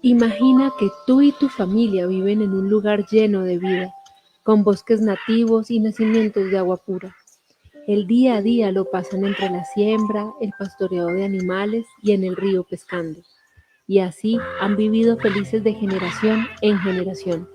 Imagina que tú y tu familia viven en un lugar lleno de vida, con bosques nativos y nacimientos de agua pura. El día a día lo pasan entre la siembra, el pastoreo de animales y en el río pescando. Y así han vivido felices de generación en generación.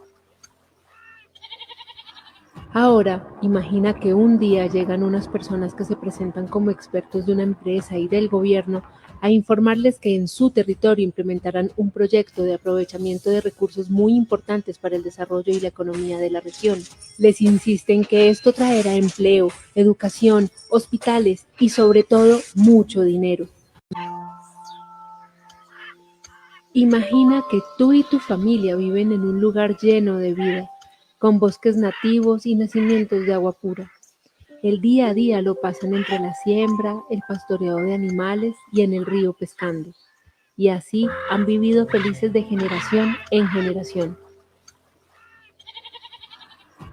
Ahora, imagina que un día llegan unas personas que se presentan como expertos de una empresa y del gobierno a informarles que en su territorio implementarán un proyecto de aprovechamiento de recursos muy importantes para el desarrollo y la economía de la región. Les insisten que esto traerá empleo, educación, hospitales y sobre todo mucho dinero. Imagina que tú y tu familia viven en un lugar lleno de vida, con bosques nativos y nacimientos de agua pura. El día a día lo pasan entre la siembra, el pastoreo de animales y en el río pescando. Y así han vivido felices de generación en generación.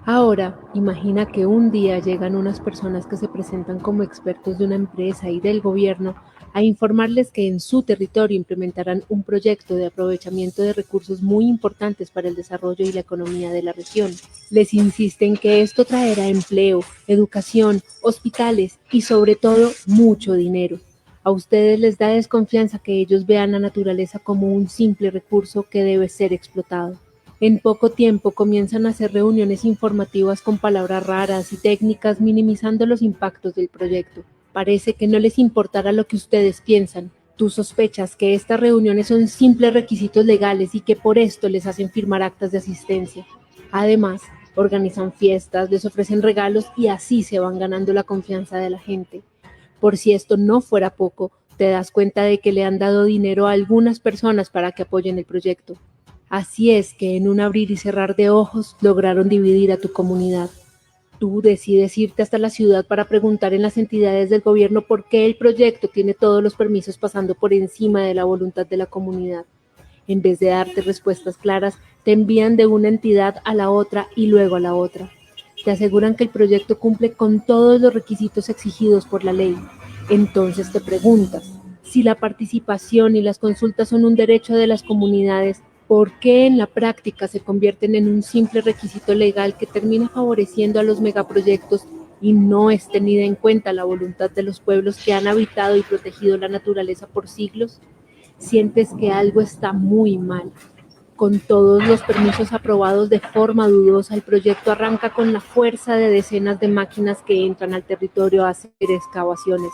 Ahora, imagina que un día llegan unas personas que se presentan como expertos de una empresa y del gobierno a informarles que en su territorio implementarán un proyecto de aprovechamiento de recursos muy importantes para el desarrollo y la economía de la región. Les insisten que esto traerá empleo, educación, hospitales y sobre todo mucho dinero. A ustedes les da desconfianza que ellos vean la naturaleza como un simple recurso que debe ser explotado. En poco tiempo comienzan a hacer reuniones informativas con palabras raras y técnicas minimizando los impactos del proyecto. Parece que no les importará lo que ustedes piensan. Tú sospechas que estas reuniones son simples requisitos legales y que por esto les hacen firmar actas de asistencia. Además, organizan fiestas, les ofrecen regalos y así se van ganando la confianza de la gente. Por si esto no fuera poco, te das cuenta de que le han dado dinero a algunas personas para que apoyen el proyecto. Así es que en un abrir y cerrar de ojos lograron dividir a tu comunidad. Tú decides irte hasta la ciudad para preguntar en las entidades del gobierno por qué el proyecto tiene todos los permisos pasando por encima de la voluntad de la comunidad. En vez de darte respuestas claras, te envían de una entidad a la otra y luego a la otra. Te aseguran que el proyecto cumple con todos los requisitos exigidos por la ley. Entonces te preguntas, si la participación y las consultas son un derecho de las comunidades, ¿por qué en la práctica se convierten en un simple requisito legal que termina favoreciendo a los megaproyectos y no es tenida en cuenta la voluntad de los pueblos que han habitado y protegido la naturaleza por siglos? Sientes que algo está muy mal. Con todos los permisos aprobados de forma dudosa, el proyecto arranca con la fuerza de decenas de máquinas que entran al territorio a hacer excavaciones.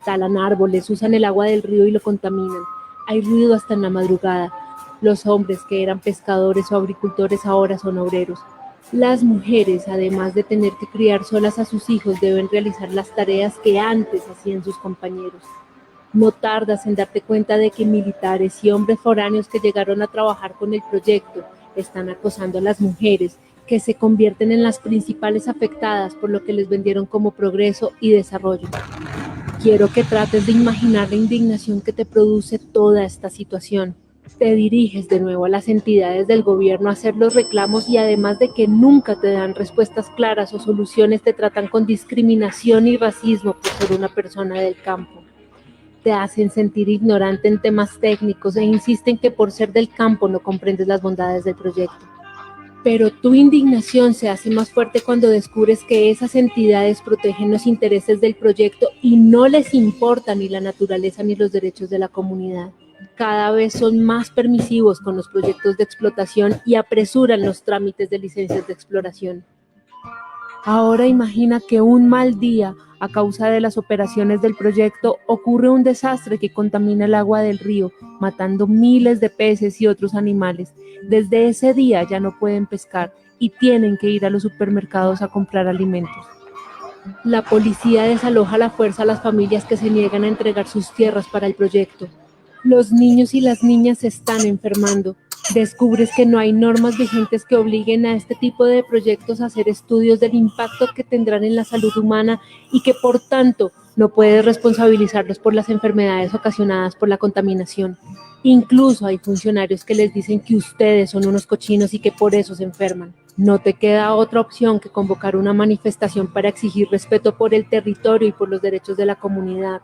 Talan árboles, usan el agua del río y lo contaminan. Hay ruido hasta en la madrugada. Los hombres que eran pescadores o agricultores ahora son obreros. Las mujeres, además de tener que criar solas a sus hijos, deben realizar las tareas que antes hacían sus compañeros. No tardas en darte cuenta de que militares y hombres foráneos que llegaron a trabajar con el proyecto están acosando a las mujeres, que se convierten en las principales afectadas por lo que les vendieron como progreso y desarrollo. Quiero que trates de imaginar la indignación que te produce toda esta situación. Te diriges de nuevo a las entidades del gobierno a hacer los reclamos y además de que nunca te dan respuestas claras o soluciones, te tratan con discriminación y racismo por ser una persona del campo. Te hacen sentir ignorante en temas técnicos e insisten que por ser del campo no comprendes las bondades del proyecto. Pero tu indignación se hace más fuerte cuando descubres que esas entidades protegen los intereses del proyecto y no les importa ni la naturaleza ni los derechos de la comunidad. Cada vez son más permisivos con los proyectos de explotación y apresuran los trámites de licencias de exploración. Ahora imagina que un mal día, a causa de las operaciones del proyecto, ocurre un desastre que contamina el agua del río, matando miles de peces y otros animales. Desde ese día ya no pueden pescar y tienen que ir a los supermercados a comprar alimentos. La policía desaloja a la fuerza a las familias que se niegan a entregar sus tierras para el proyecto. Los niños y las niñas se están enfermando. Descubres que no hay normas vigentes que obliguen a este tipo de proyectos a hacer estudios del impacto que tendrán en la salud humana y que por tanto no puedes responsabilizarlos por las enfermedades ocasionadas por la contaminación. Incluso hay funcionarios que les dicen que ustedes son unos cochinos y que por eso se enferman. No te queda otra opción que convocar una manifestación para exigir respeto por el territorio y por los derechos de la comunidad.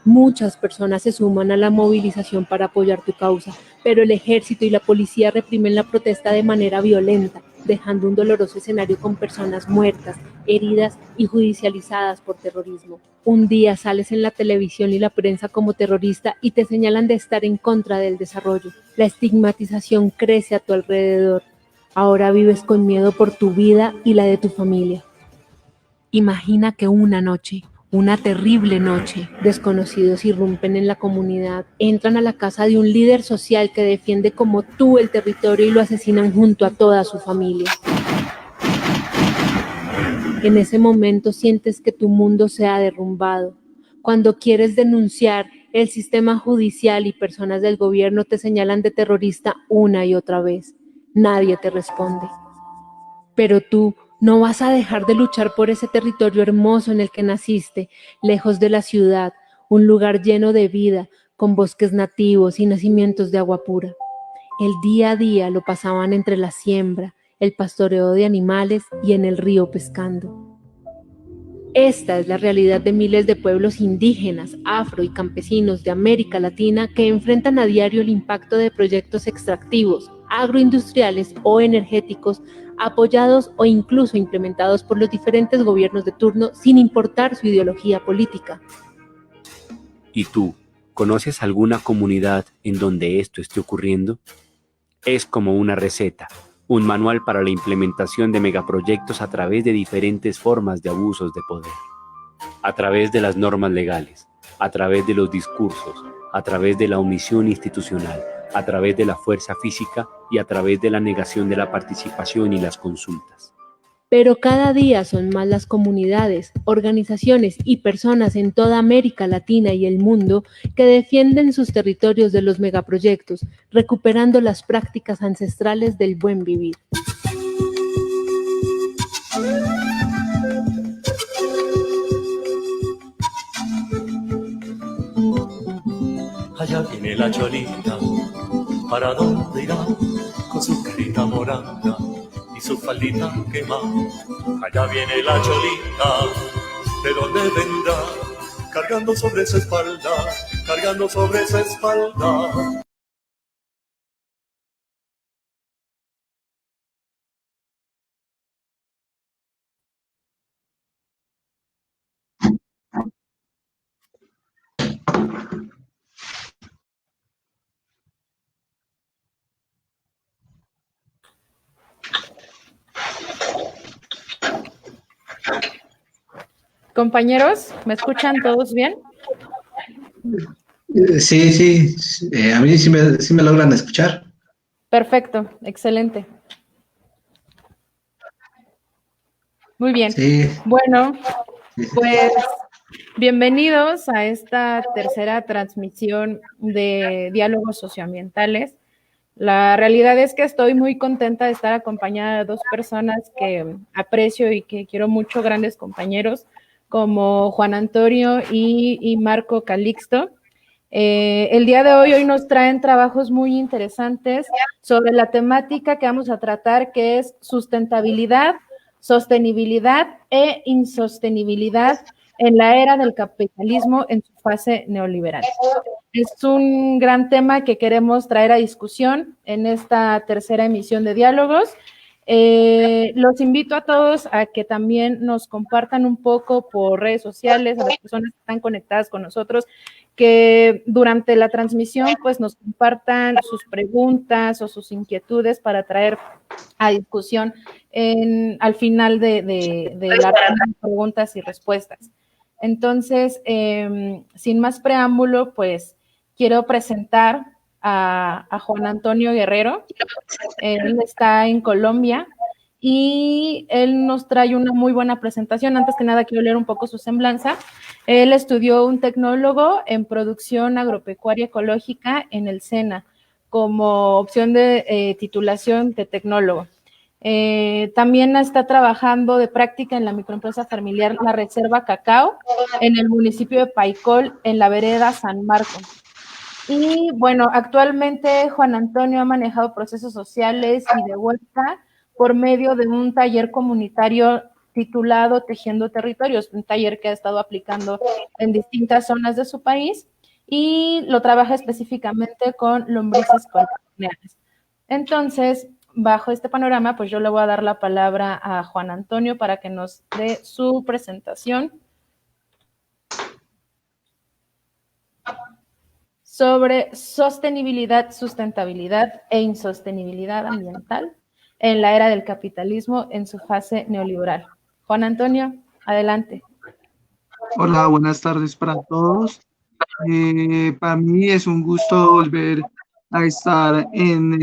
Muchas personas se suman a la movilización para apoyar tu causa, pero el ejército y la policía reprimen la protesta de manera violenta, dejando un doloroso escenario con personas muertas, heridas y judicializadas por terrorismo. Un día sales en la televisión y la prensa como terrorista y te señalan de estar en contra del desarrollo. La estigmatización crece a tu alrededor. Ahora vives con miedo por tu vida y la de tu familia. Imagina que una noche, una terrible noche, desconocidos irrumpen en la comunidad, entran a la casa de un líder social que defiende como tú el territorio y lo asesinan junto a toda su familia. En ese momento sientes que tu mundo se ha derrumbado. Cuando quieres denunciar, el sistema judicial y personas del gobierno te señalan de terrorista una y otra vez. Nadie te responde. Pero tú no vas a dejar de luchar por ese territorio hermoso en el que naciste, lejos de la ciudad, un lugar lleno de vida, con bosques nativos y nacimientos de agua pura. El día a día lo pasaban entre la siembra, el pastoreo de animales y en el río pescando. Esta es la realidad de miles de pueblos indígenas, afro y campesinos de América Latina que enfrentan a diario el impacto de proyectos extractivos, agroindustriales o energéticos apoyados o incluso implementados por los diferentes gobiernos de turno sin importar su ideología política. ¿Y tú, conoces alguna comunidad en donde esto esté ocurriendo? Es como una receta, un manual para la implementación de megaproyectos a través de diferentes formas de abusos de poder, a través de las normas legales, a través de los discursos, a través de la omisión institucional, a través de la fuerza física y a través de la negación de la participación y las consultas. Pero cada día son más las comunidades, organizaciones y personas en toda América Latina y el mundo que defienden sus territorios de los megaproyectos, recuperando las prácticas ancestrales del buen vivir. Allá viene la cholita, ¿para dónde irá? Con su carita morada y su faldita quemada. Allá viene la cholita, ¿de dónde vendrá? Cargando sobre su espalda, cargando sobre su espalda. Compañeros, ¿me escuchan todos bien? Sí, a mí sí me logran escuchar. Perfecto, excelente. Muy bien. Sí. Bueno, pues bienvenidos a esta tercera transmisión de diálogos socioambientales. La realidad es que estoy muy contenta de estar acompañada de dos personas que aprecio y que quiero mucho, grandes compañeros, como Juan Antonio y Marco Calixto. El día de hoy nos traen trabajos muy interesantes sobre la temática que vamos a tratar, que es sustentabilidad, sostenibilidad e insostenibilidad en la era del capitalismo en su fase neoliberal. Es un gran tema que queremos traer a discusión en esta tercera emisión de Diálogos. Los invito a todos a que también nos compartan un poco por redes sociales, a las personas que están conectadas con nosotros, que durante la transmisión pues nos compartan sus preguntas o sus inquietudes para traer a discusión al final de las preguntas y respuestas. Entonces, sin más preámbulo, pues quiero presentar a Juan Antonio Guerrero. Él está en Colombia y él nos trae una muy buena presentación. Antes que nada, quiero leer un poco su semblanza. Él estudió un tecnólogo en producción agropecuaria ecológica en el SENA como opción de titulación de tecnólogo. También está trabajando de práctica en la microempresa familiar La Reserva Cacao en el municipio de Paicol, en la vereda San Marco. Y bueno, actualmente Juan Antonio ha manejado procesos sociales y de huerta por medio de un taller comunitario titulado Tejiendo Territorios, un taller que ha estado aplicando en distintas zonas de su país y lo trabaja específicamente con lombrices colmenares. Entonces, bajo este panorama, pues yo le voy a dar la palabra a Juan Antonio para que nos dé su presentación sobre sostenibilidad, sustentabilidad e insostenibilidad ambiental en la era del capitalismo en su fase neoliberal. Juan Antonio, adelante. Hola, buenas tardes para todos. Para mí es un gusto volver a estar en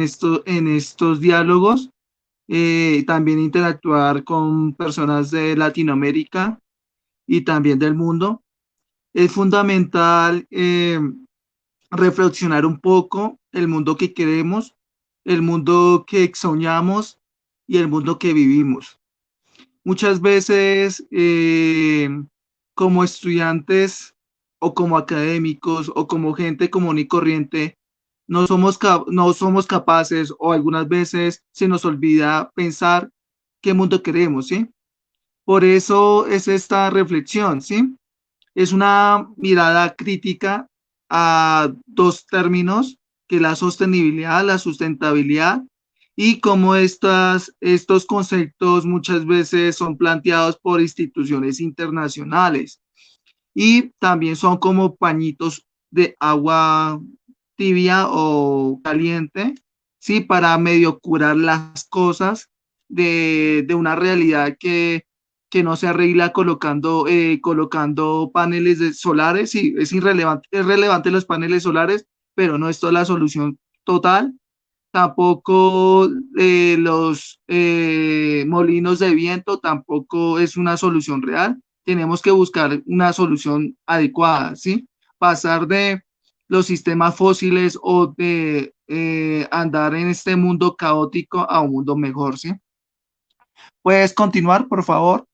estos diálogos, también interactuar con personas de Latinoamérica y también del mundo. Es fundamental reflexionar un poco el mundo que queremos, el mundo que soñamos y el mundo que vivimos. Muchas veces, como estudiantes o como académicos o como gente común y corriente, no somos capaces o algunas veces se nos olvida pensar qué mundo queremos, ¿sí? Por eso es esta reflexión, ¿sí? Es una mirada crítica a dos términos, que la sostenibilidad, la sustentabilidad, y cómo estos conceptos muchas veces son planteados por instituciones internacionales y también son como pañitos de agua tibia o caliente, ¿sí? Para medio curar las cosas de una realidad que no se arregla colocando paneles solares. Sí, es relevante los paneles solares, pero no es toda la solución total. Tampoco los molinos de viento tampoco es una solución real. Tenemos que buscar una solución adecuada, ¿sí? Pasar de los sistemas fósiles o de andar en este mundo caótico a un mundo mejor, ¿sí? ¿Puedes continuar, por favor?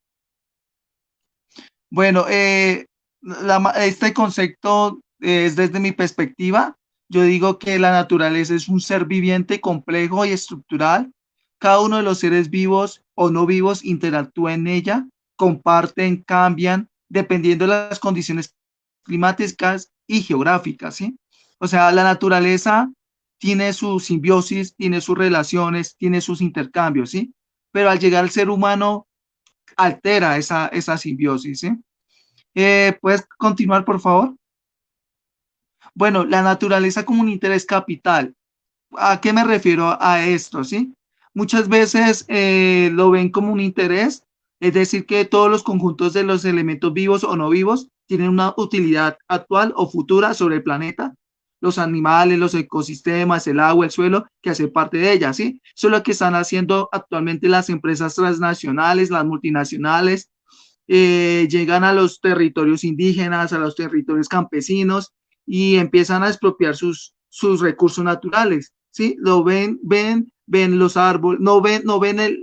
Bueno, este concepto es desde mi perspectiva. Yo digo que la naturaleza es un ser viviente, complejo y estructural. Cada uno de los seres vivos o no vivos interactúa en ella, comparten, cambian, dependiendo de las condiciones climáticas y geográficas, ¿sí? O sea, la naturaleza tiene su simbiosis, tiene sus relaciones, tiene sus intercambios, ¿sí? Pero al llegar al ser humano, altera esa simbiosis, ¿sí? ¿Puedes continuar, por favor? Bueno, la naturaleza como un interés capital. ¿A qué me refiero a esto, sí? Muchas veces lo ven como un interés, es decir, que todos los conjuntos de los elementos vivos o no vivos tienen una utilidad actual o futura sobre el planeta, los animales, los ecosistemas, el agua, el suelo, que hace parte de ella, ¿sí? Eso es lo que están haciendo actualmente las empresas transnacionales, las multinacionales, llegan a los territorios indígenas, a los territorios campesinos y empiezan a expropiar sus recursos naturales, ¿sí? Ven los árboles, no ven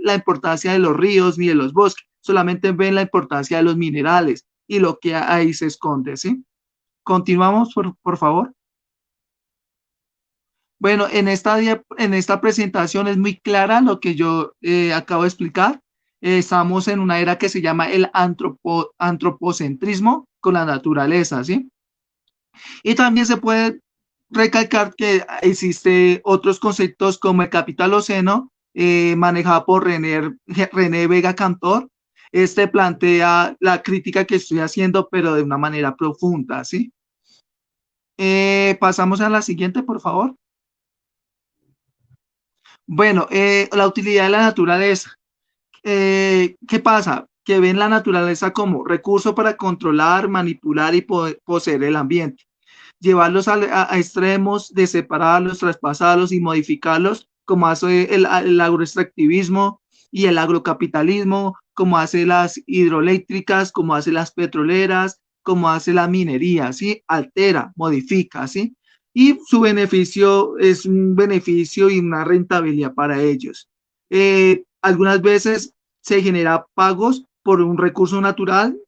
la importancia de los ríos ni de los bosques, solamente ven la importancia de los minerales y lo que ahí se esconde, ¿sí? Continuamos, por favor. Bueno, en esta presentación es muy clara lo que yo acabo de explicar. Estamos en una era que se llama el antropocentrismo con la naturaleza, ¿sí? Y también se puede recalcar que existe otros conceptos como el capitaloceno, manejado por René Vega Cantor. Este plantea la crítica que estoy haciendo, pero de una manera profunda, ¿sí? Pasamos a la siguiente, por favor. Bueno, la utilidad de la naturaleza. ¿Qué pasa? Que ven la naturaleza como recurso para controlar, manipular y poseer el ambiente. Llevarlos a extremos de separarlos, traspasarlos y modificarlos, como hace el agroextractivismo y el agrocapitalismo, como hace las hidroeléctricas, como hace las petroleras, como hace la minería, ¿sí? Altera, modifica, ¿sí? Y su beneficio es un beneficio y una rentabilidad para ellos. Algunas veces se genera pagos por un recurso natural.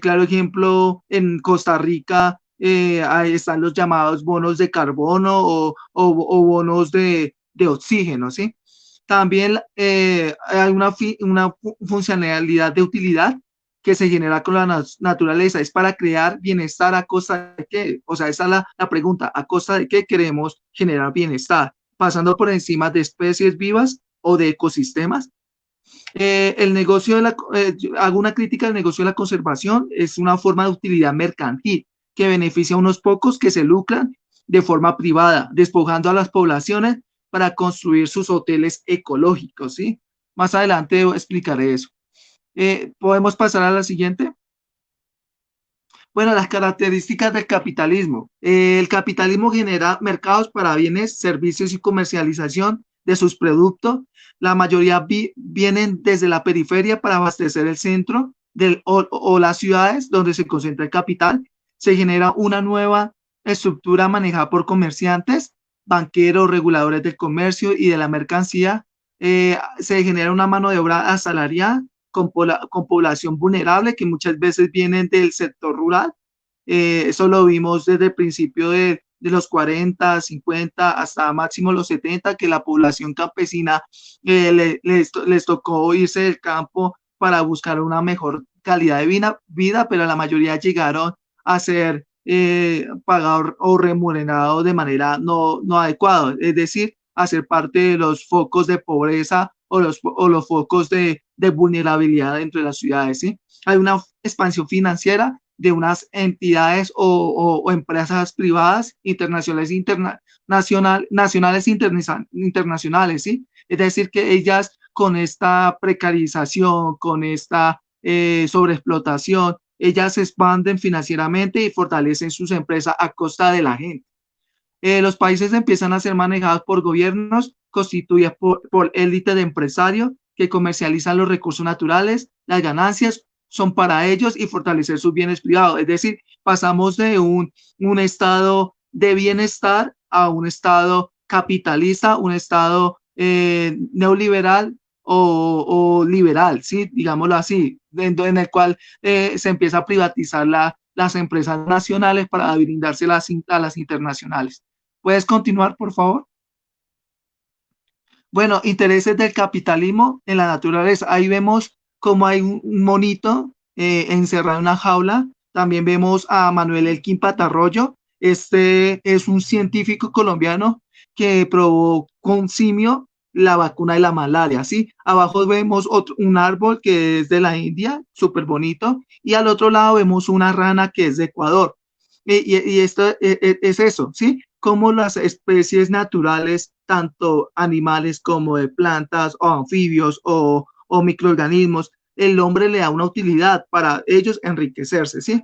Claro ejemplo, en Costa Rica ahí están los llamados bonos de carbono o bonos de oxígeno, ¿sí? También hay una funcionalidad de utilidad que se genera con la naturaleza, es para crear bienestar a costa de qué, o sea, esa es la pregunta, a costa de qué queremos generar bienestar, pasando por encima de especies vivas o de ecosistemas. El negocio hago una crítica al negocio de la conservación, es una forma de utilidad mercantil que beneficia a unos pocos que se lucran de forma privada, despojando a las poblaciones para construir sus hoteles ecológicos, ¿sí? Más adelante explicaré eso. ¿Podemos pasar a la siguiente? Bueno, las características del capitalismo. El capitalismo genera mercados para bienes, servicios y comercialización de sus productos. La mayoría vienen desde la periferia para abastecer el centro o las ciudades donde se concentra el capital. Se genera una nueva estructura manejada por comerciantes, banqueros, reguladores del comercio y de la mercancía. Se genera una mano de obra asalariada con población vulnerable que muchas veces vienen del sector rural. Eso lo vimos desde el principio de los 40, 50 hasta máximo los 70, que la población campesina les tocó irse del campo para buscar una mejor calidad de vida, pero la mayoría llegaron a ser pagados o remunerados de manera no adecuada, es decir, a ser parte de los focos de pobreza o los focos de vulnerabilidad dentro de las ciudades, ¿sí? Hay una expansión financiera de unas entidades o empresas privadas internacionales, nacionales internacionales, ¿sí? Es decir, que ellas con esta precarización, con esta sobreexplotación, ellas se expanden financieramente y fortalecen sus empresas a costa de la gente. Los países empiezan a ser manejados por gobiernos constituidos por élite de empresarios que comercializan los recursos naturales, las ganancias son para ellos y fortalecer sus bienes privados. Es decir, pasamos de un estado de bienestar a un estado capitalista, un estado neoliberal o liberal, ¿sí? Digámoslo así, en el cual se empieza a privatizar las empresas nacionales para brindarse a las internacionales. ¿Puedes continuar, por favor? Bueno, intereses del capitalismo en la naturaleza. Ahí vemos cómo hay un monito encerrado en una jaula. También vemos a Manuel Elkin Patarroyo. Este es un científico colombiano que probó con simio la vacuna de la malaria, ¿sí? Abajo vemos un árbol que es de la India, súper bonito, y al otro lado vemos una rana que es de Ecuador. Y esto es eso, ¿sí? Como las especies naturales, tanto animales como de plantas o anfibios o microorganismos, el hombre le da una utilidad para ellos enriquecerse, ¿sí?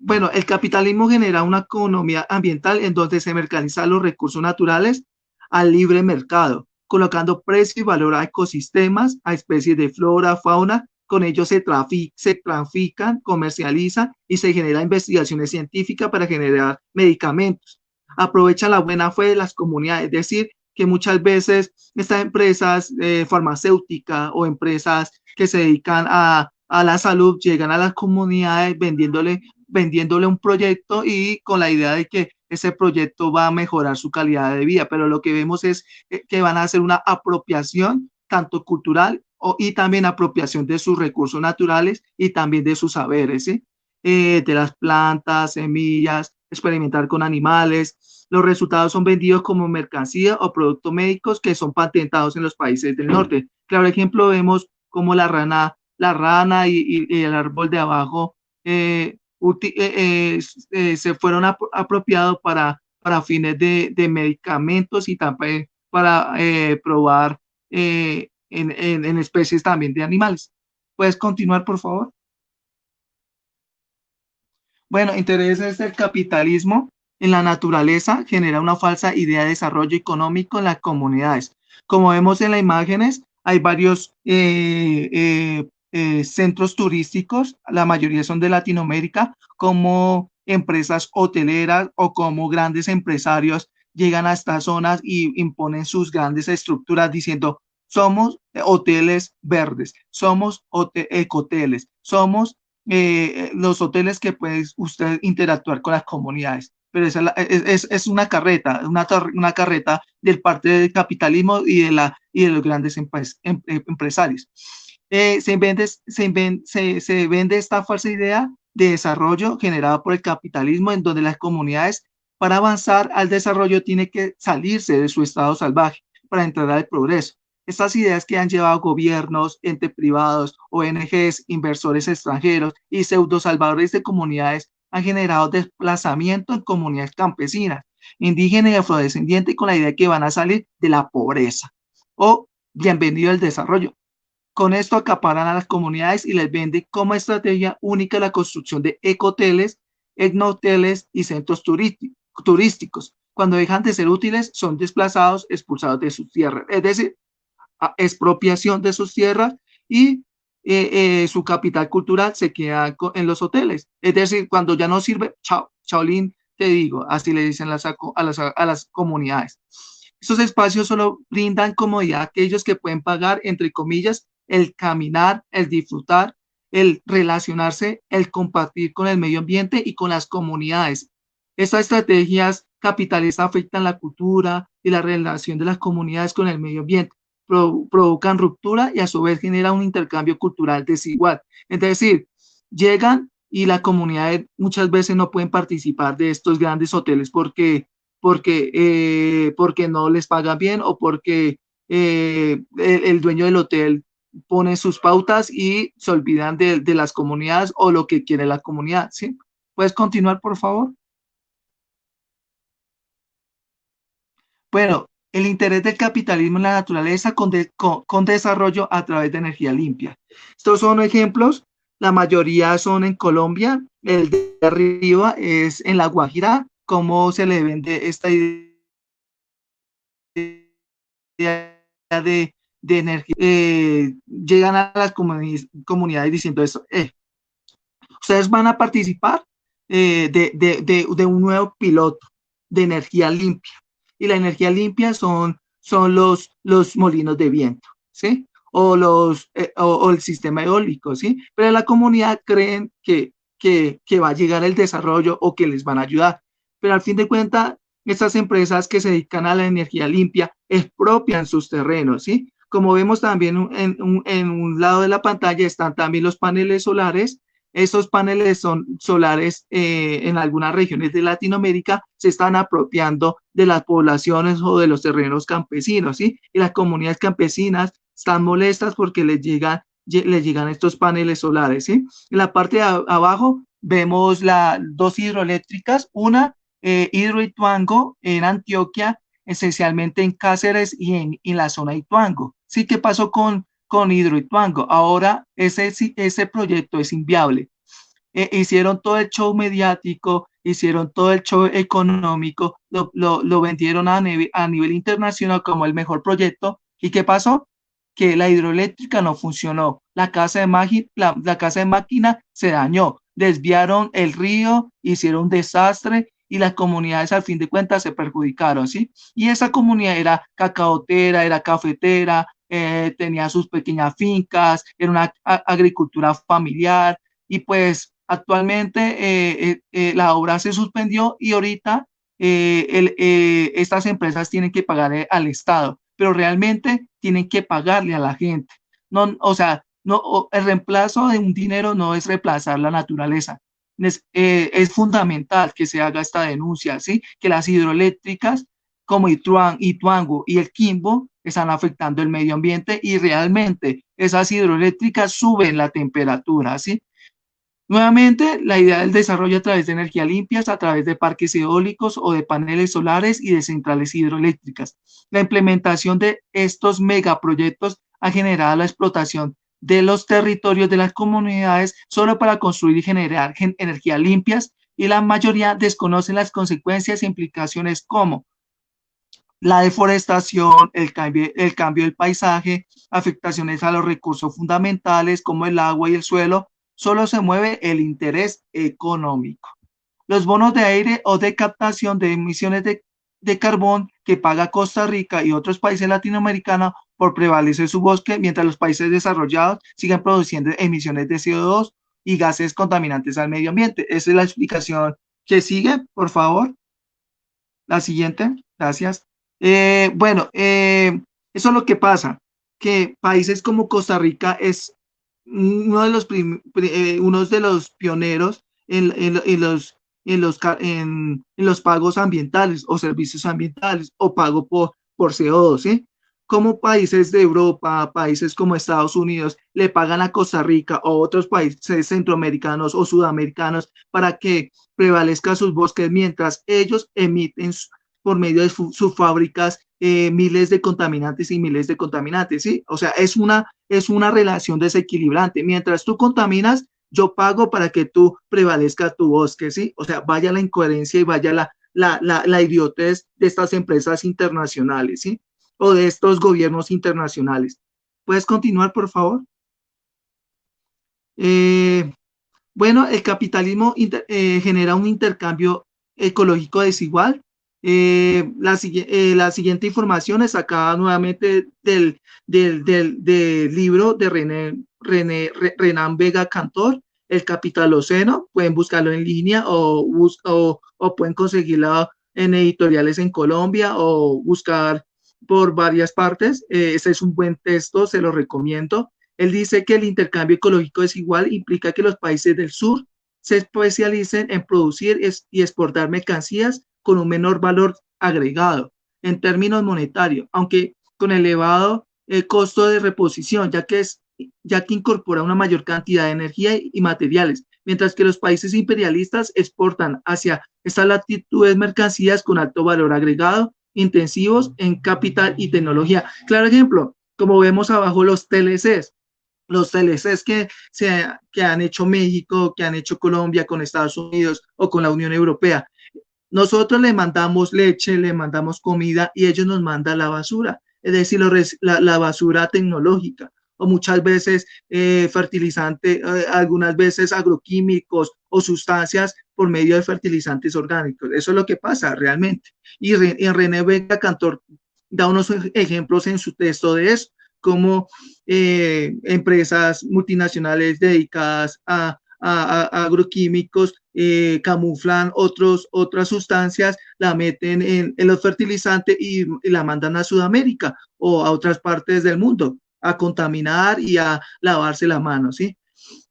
Bueno, el capitalismo genera una economía ambiental en donde se mercantilizan los recursos naturales al libre mercado, colocando precio y valor a ecosistemas, a especies de flora, fauna. Con ello se trafican, comercializan y se genera investigaciones científicas para generar medicamentos. Aprovecha la buena fe de las comunidades, es decir, que muchas veces estas empresas farmacéuticas o empresas que se dedican a la salud llegan a las comunidades vendiéndole un proyecto y con la idea de que ese proyecto va a mejorar su calidad de vida, pero lo que vemos es que van a hacer una apropiación tanto cultural y también apropiación de sus recursos naturales y también de sus saberes, ¿sí? De las plantas, semillas, experimentar con animales. Los resultados son vendidos como mercancía o productos médicos que son patentados en los países del norte. Claro ejemplo, vemos como la rana y el árbol de abajo se fueron apropiados para fines de medicamentos y también para probar en especies también de animales. ¿Puedes continuar, por favor? Bueno, intereses del capitalismo en la naturaleza genera una falsa idea de desarrollo económico en las comunidades. Como vemos en las imágenes, hay varios centros turísticos, la mayoría son de Latinoamérica, como empresas hoteleras o como grandes empresarios llegan a estas zonas y imponen sus grandes estructuras diciendo, somos hoteles verdes, somos ecoteles, somos los hoteles que puede usted interactuar con las comunidades. pero es una carreta, una carreta del parte del capitalismo y de los grandes empresarios. Se vende esta falsa idea de desarrollo generada por el capitalismo, en donde las comunidades, para avanzar al desarrollo, tienen que salirse de su estado salvaje para entrar al progreso. Estas ideas que han llevado gobiernos, entes privados, ONGs, inversores extranjeros y pseudo salvadores de comunidades han generado desplazamiento en comunidades campesinas, indígenas y afrodescendientes, con la idea de que van a salir de la pobreza o bienvenido al desarrollo. Con esto acaparan a las comunidades y les venden como estrategia única la construcción de ecoteles, etnoteles y centros turísticos. Cuando dejan de ser útiles, son desplazados, expulsados de sus tierras. Es decir, expropiación de sus tierras y su capital cultural se queda en los hoteles. Es decir, cuando ya no sirve, chao, chaolín, te digo, así le dicen a las comunidades. Estos espacios solo brindan comodidad a aquellos que pueden pagar, entre comillas, el caminar, el disfrutar, el relacionarse, el compartir con el medio ambiente y con las comunidades. Estas estrategias capitalistas afectan la cultura y la relación de las comunidades con el medio ambiente, provocan ruptura y a su vez genera un intercambio cultural desigual. Es decir, llegan y la comunidad muchas veces no pueden participar de estos grandes hoteles porque no les pagan bien o porque el dueño del hotel pone sus pautas y se olvidan de las comunidades o lo que quiere la comunidad, ¿sí? ¿Puedes continuar, por favor? Bueno, el interés del capitalismo en la naturaleza con desarrollo a través de energía limpia. Estos son ejemplos, la mayoría son en Colombia, el de arriba es en La Guajira, cómo se le vende esta idea de energía. Llegan a las comunidades diciendo eso, ustedes van a participar de un nuevo piloto de energía limpia. Y la energía limpia son los molinos de viento, ¿sí? O el sistema eólico, ¿sí? Pero la comunidad creen que va a llegar el desarrollo o que les van a ayudar. Pero al fin de cuentas, estas empresas que se dedican a la energía limpia expropian sus terrenos, ¿sí? Como vemos también en un lado de la pantalla están también los paneles solares. Estos paneles solares en algunas regiones de Latinoamérica se están apropiando de las poblaciones o de los terrenos campesinos, ¿sí? Y las comunidades campesinas están molestas porque les llegan estos paneles solares, ¿sí? En la parte de abajo vemos dos hidroeléctricas, una Hidroituango en Antioquia, esencialmente en Cáceres y en la zona de Ituango. ¿Sí? ¿Qué pasó con Hidroituango? Ahora ese proyecto es inviable. Hicieron todo el show mediático, hicieron todo el show económico, lo vendieron a nivel internacional como el mejor proyecto. ¿Y qué pasó? Que la hidroeléctrica no funcionó. La casa de máquina se dañó. Desviaron el río, hicieron un desastre y las comunidades al fin de cuentas se perjudicaron, ¿sí? Y esa comunidad era cacaotera, era cafetera, tenía sus pequeñas fincas, era una agricultura familiar y pues actualmente la obra se suspendió y ahorita estas empresas tienen que pagar al Estado, pero realmente tienen que pagarle a la gente. No, o sea, no, el reemplazo de un dinero no es reemplazar la naturaleza. Es fundamental que se haga esta denuncia, ¿sí? Que las hidroeléctricas como Ituango y el Quimbo están afectando el medio ambiente y realmente esas hidroeléctricas suben la temperatura, ¿sí? Nuevamente, la idea del desarrollo a través de energías limpias, a través de parques eólicos o de paneles solares y de centrales hidroeléctricas. La implementación de estos megaproyectos ha generado la explotación de los territorios de las comunidades solo para construir y generar energías limpias y la mayoría desconocen las consecuencias e implicaciones como la deforestación, el cambio del paisaje, afectaciones a los recursos fundamentales como el agua y el suelo. Solo se mueve el interés económico. Los bonos de aire o de captación de emisiones de carbón que paga Costa Rica y otros países latinoamericanos por prevalecer su bosque, mientras los países desarrollados siguen produciendo emisiones de CO2 y gases contaminantes al medio ambiente. Esa es la explicación que sigue, por favor. La siguiente, gracias. Bueno, eso es lo que pasa, que países como Costa Rica es uno de los pioneros en los pagos ambientales o servicios ambientales o pago por CO2, ¿sí? Como países de Europa, países como Estados Unidos, le pagan a Costa Rica o otros países centroamericanos o sudamericanos para que prevalezca sus bosques mientras ellos emiten por medio de sus fábricas miles de contaminantes y miles de contaminantes, ¿sí? O sea, es una relación desequilibrante. Mientras tú contaminas, yo pago para que tú prevalezca tu bosque, ¿sí? O sea, vaya la incoherencia y vaya la idiotez de estas empresas internacionales, ¿sí? O de estos gobiernos internacionales. ¿Puedes continuar, por favor? Eh, bueno, el capitalismo genera un intercambio ecológico desigual. La siguiente información es sacada nuevamente del libro de Renan Vega Cantor, El Capitaloceno. Pueden buscarlo en línea o pueden conseguirlo en editoriales en Colombia o buscar por varias partes. Ese es un buen texto, se lo recomiendo. Él dice que el intercambio ecológico desigual implica que los países del sur se especialicen en producir y exportar mercancías con un menor valor agregado en términos monetarios, aunque con elevado costo de reposición, ya que incorpora una mayor cantidad de energía y materiales, mientras que los países imperialistas exportan hacia estas latitudes mercancías con alto valor agregado, intensivos en capital y tecnología. Claro ejemplo, como vemos abajo los TLCs que han hecho México, que han hecho Colombia con Estados Unidos o con la Unión Europea. Nosotros le mandamos leche, le mandamos comida y ellos nos mandan la basura, es decir, la basura tecnológica o muchas veces fertilizante, algunas veces agroquímicos o sustancias por medio de fertilizantes orgánicos. Eso es lo que pasa realmente. Y René Vega Cantor da unos ejemplos en su texto de eso, como empresas multinacionales dedicadas a agroquímicos camuflan otras sustancias, la meten en los fertilizantes y la mandan a Sudamérica o a otras partes del mundo a contaminar y a lavarse la mano, ¿sí?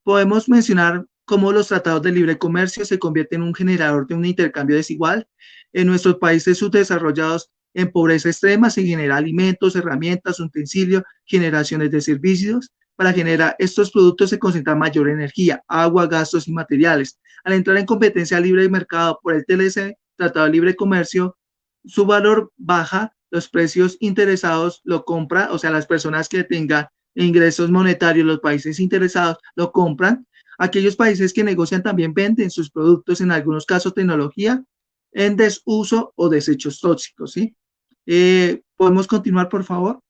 Podemos mencionar cómo los tratados de libre comercio se convierten en un generador de un intercambio desigual. En nuestros países subdesarrollados en pobreza extrema se genera alimentos, herramientas, utensilios, generaciones de servicios. Para generar estos productos se concentra mayor energía, agua, gastos y materiales. Al entrar en competencia libre de mercado por el TLC, Tratado de Libre Comercio, su valor baja, los precios interesados lo compran, o sea, las personas que tengan ingresos monetarios, los países interesados lo compran. Aquellos países que negocian también venden sus productos, en algunos casos tecnología, en desuso o desechos tóxicos, ¿sí? ¿Podemos continuar, por favor?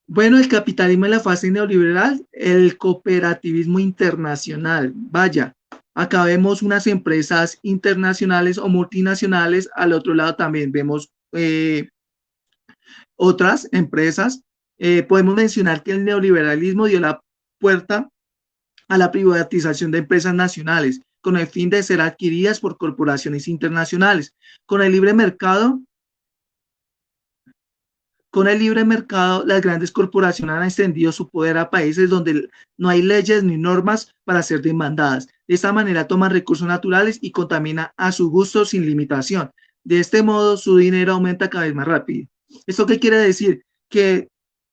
Bueno, el capitalismo en la fase neoliberal, el cooperativismo internacional. Vaya, acá vemos unas empresas internacionales o multinacionales, al otro lado también vemos otras empresas. Podemos mencionar que el neoliberalismo dio la puerta a la privatización de empresas nacionales con el fin de ser adquiridas por corporaciones internacionales. Con el libre mercado, las grandes corporaciones han extendido su poder a países donde no hay leyes ni normas para ser demandadas. De esta manera toman recursos naturales y contaminan a su gusto sin limitación. De este modo, su dinero aumenta cada vez más rápido. ¿Esto qué quiere decir? Que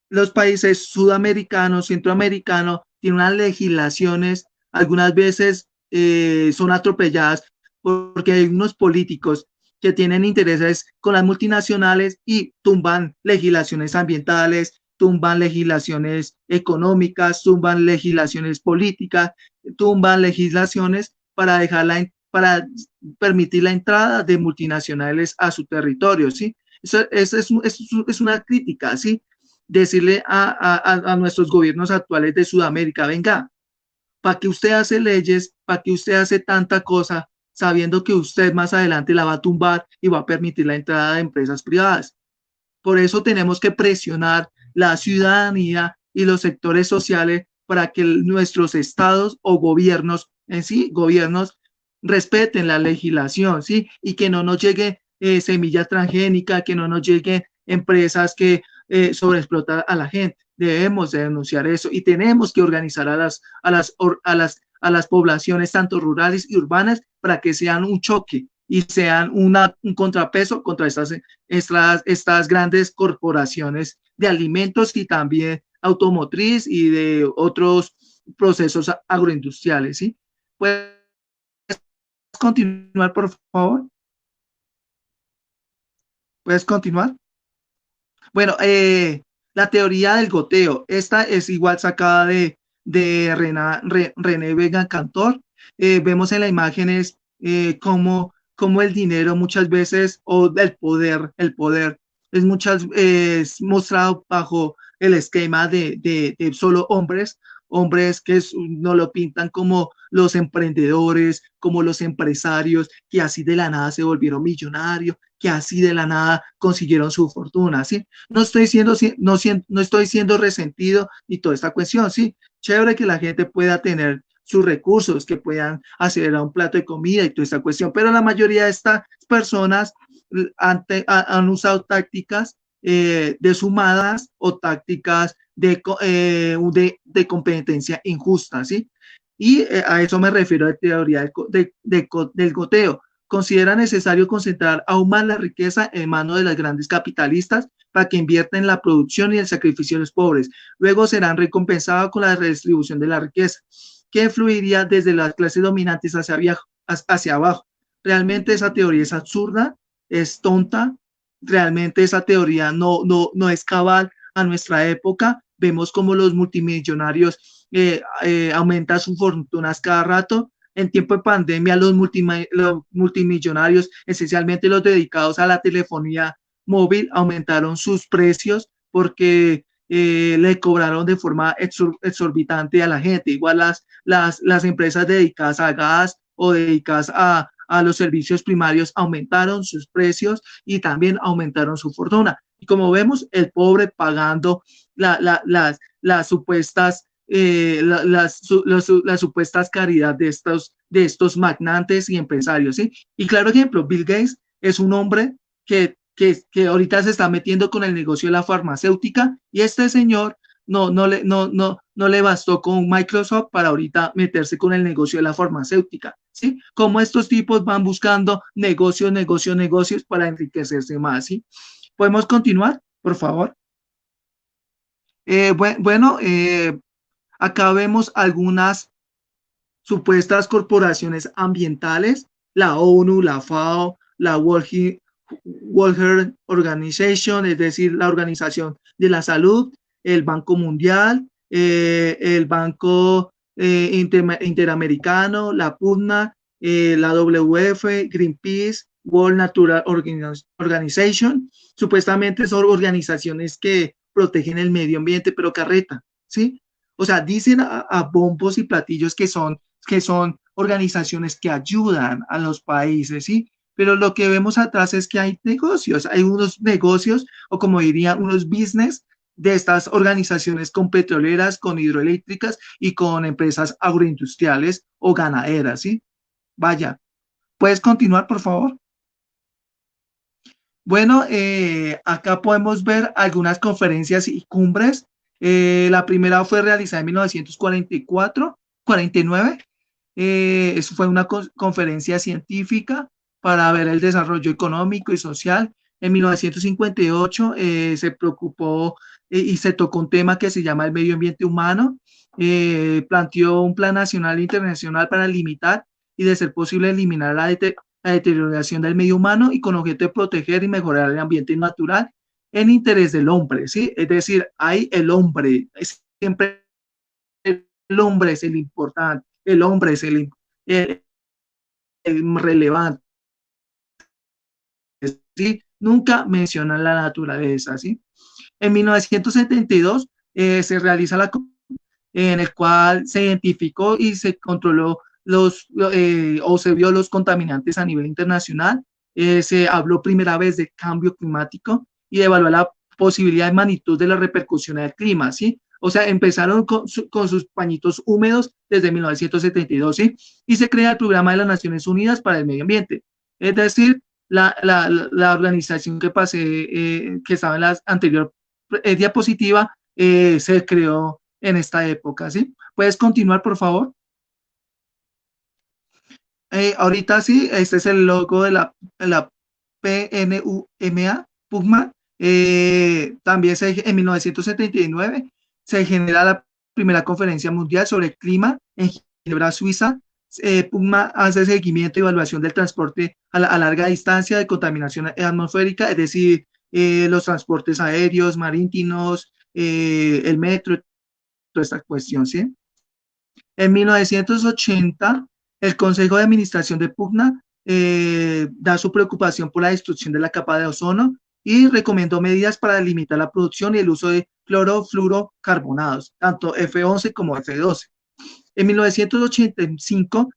los países sudamericanos, centroamericanos, tienen unas legislaciones, algunas veces son atropelladas porque hay unos políticos que tienen intereses con las multinacionales y tumban legislaciones ambientales, tumban legislaciones económicas, tumban legislaciones políticas, tumban legislaciones para para permitir la entrada de multinacionales a su territorio, ¿sí? Eso es una crítica, ¿sí? Decirle a nuestros gobiernos actuales de Sudamérica, venga, ¿para qué usted hace leyes? ¿Para qué usted hace tanta cosa sabiendo que usted más adelante la va a tumbar y va a permitir la entrada de empresas privadas? Por eso tenemos que presionar la ciudadanía y los sectores sociales para que nuestros estados o gobiernos en sí, gobiernos, respeten la legislación, ¿sí? Y que no nos llegue semilla transgénica, que no nos lleguen empresas que sobreexplotan a la gente. Debemos de denunciar eso y tenemos que organizar a las poblaciones, tanto rurales y urbanas, para que sean un choque y sean un contrapeso contra estas grandes corporaciones de alimentos y también automotriz y de otros procesos agroindustriales, ¿sí? ¿Puedes continuar, por favor? ¿Puedes continuar? Bueno, la teoría del goteo, esta es igual sacada de René Vega Cantor. Vemos en las imágenes cómo el dinero muchas veces, o el poder es mostrado bajo el esquema de solo hombres que no lo pintan como los emprendedores, como los empresarios, que así de la nada se volvieron millonarios, que así de la nada consiguieron su fortuna, ¿sí? No estoy siendo resentido y toda esta cuestión, ¿sí? Chévere que la gente pueda tener sus recursos, que puedan acceder a un plato de comida y toda esta cuestión, pero la mayoría de estas personas han usado tácticas deshumadas o tácticas de competencia injusta, ¿sí? Y a eso me refiero a la teoría del goteo. Considera necesario concentrar aún más la riqueza en manos de las grandes capitalistas para que inviertan en la producción y el sacrificio de los pobres. Luego serán recompensados con la redistribución de la riqueza, que fluiría desde las clases dominantes hacia abajo. Realmente esa teoría es absurda, es tonta, realmente esa teoría no es cabal a nuestra época. Vemos como los multimillonarios aumentan sus fortunas cada rato. En tiempo de pandemia, los multimillonarios, esencialmente los dedicados a la telefonía móvil, aumentaron sus precios porque le cobraron de forma exorbitante a la gente. Igual las empresas dedicadas a gas o dedicadas a los servicios primarios aumentaron sus precios y también aumentaron su fortuna. Y como vemos, el pobre pagando las supuestas las supuestas caridad de estos magnates y empresarios, ¿sí? Y claro ejemplo, Bill Gates es un hombre que ahorita se está metiendo con el negocio de la farmacéutica y este señor no le bastó con Microsoft para ahorita meterse con el negocio de la farmacéutica, ¿sí? Como estos tipos van buscando negocios para enriquecerse más, ¿sí? ¿Podemos continuar, por favor? Acá vemos algunas supuestas corporaciones ambientales, la ONU, la FAO, la World Health Organization, es decir, la Organización de la Salud, el Banco Mundial, el Banco Interamericano, la PUBNA, la WWF, Greenpeace, World Natural Organization. Supuestamente son organizaciones que protegen el medio ambiente, pero carreta, ¿sí? O sea, dicen a bombos y platillos que son organizaciones que ayudan a los países, ¿sí? Pero lo que vemos atrás es que hay unos negocios, o como dirían, unos business de estas organizaciones con petroleras, con hidroeléctricas y con empresas agroindustriales o ganaderas, ¿sí? Vaya, ¿puedes continuar, por favor? Bueno, acá podemos ver algunas conferencias y cumbres. La primera fue realizada en 1949. Eso fue una conferencia científica para ver el desarrollo económico y social. En 1958 se preocupó y se tocó un tema que se llama el medio ambiente humano. Planteó un plan nacional e internacional para limitar y, de ser posible, eliminar la deterioración del medio humano y con objeto de proteger y mejorar el ambiente natural en interés del hombre, ¿sí? Es decir, hay el hombre, siempre el hombre es el importante, el hombre es el relevante, ¿sí? Nunca mencionan la naturaleza, ¿sí? En 1972 se realiza en el cual se identificó y se controló o se vio los contaminantes a nivel internacional. Se habló primera vez de cambio climático y evaluó la posibilidad de magnitud de la repercusión del clima, ¿sí? O sea, empezaron con sus pañitos húmedos desde 1972, ¿sí? Y se crea el Programa de las Naciones Unidas para el Medio Ambiente. Es decir, la organización que pasé, que estaba en la anterior diapositiva, se creó en esta época, ¿sí? ¿Puedes continuar, por favor? Ahorita sí, este es el logo de la PNUMA, PUGMA. También en 1979 se genera la primera conferencia mundial sobre el clima en Ginebra, Suiza. PUGMA hace seguimiento y evaluación del transporte a larga distancia de contaminación atmosférica, es decir, los transportes aéreos, marítimos, el metro, toda esta cuestión, ¿sí? En 1980, el Consejo de Administración de PUGMA da su preocupación por la destrucción de la capa de ozono y recomendó medidas para limitar la producción y el uso de clorofluorocarbonados, tanto F11 como F12. En 1985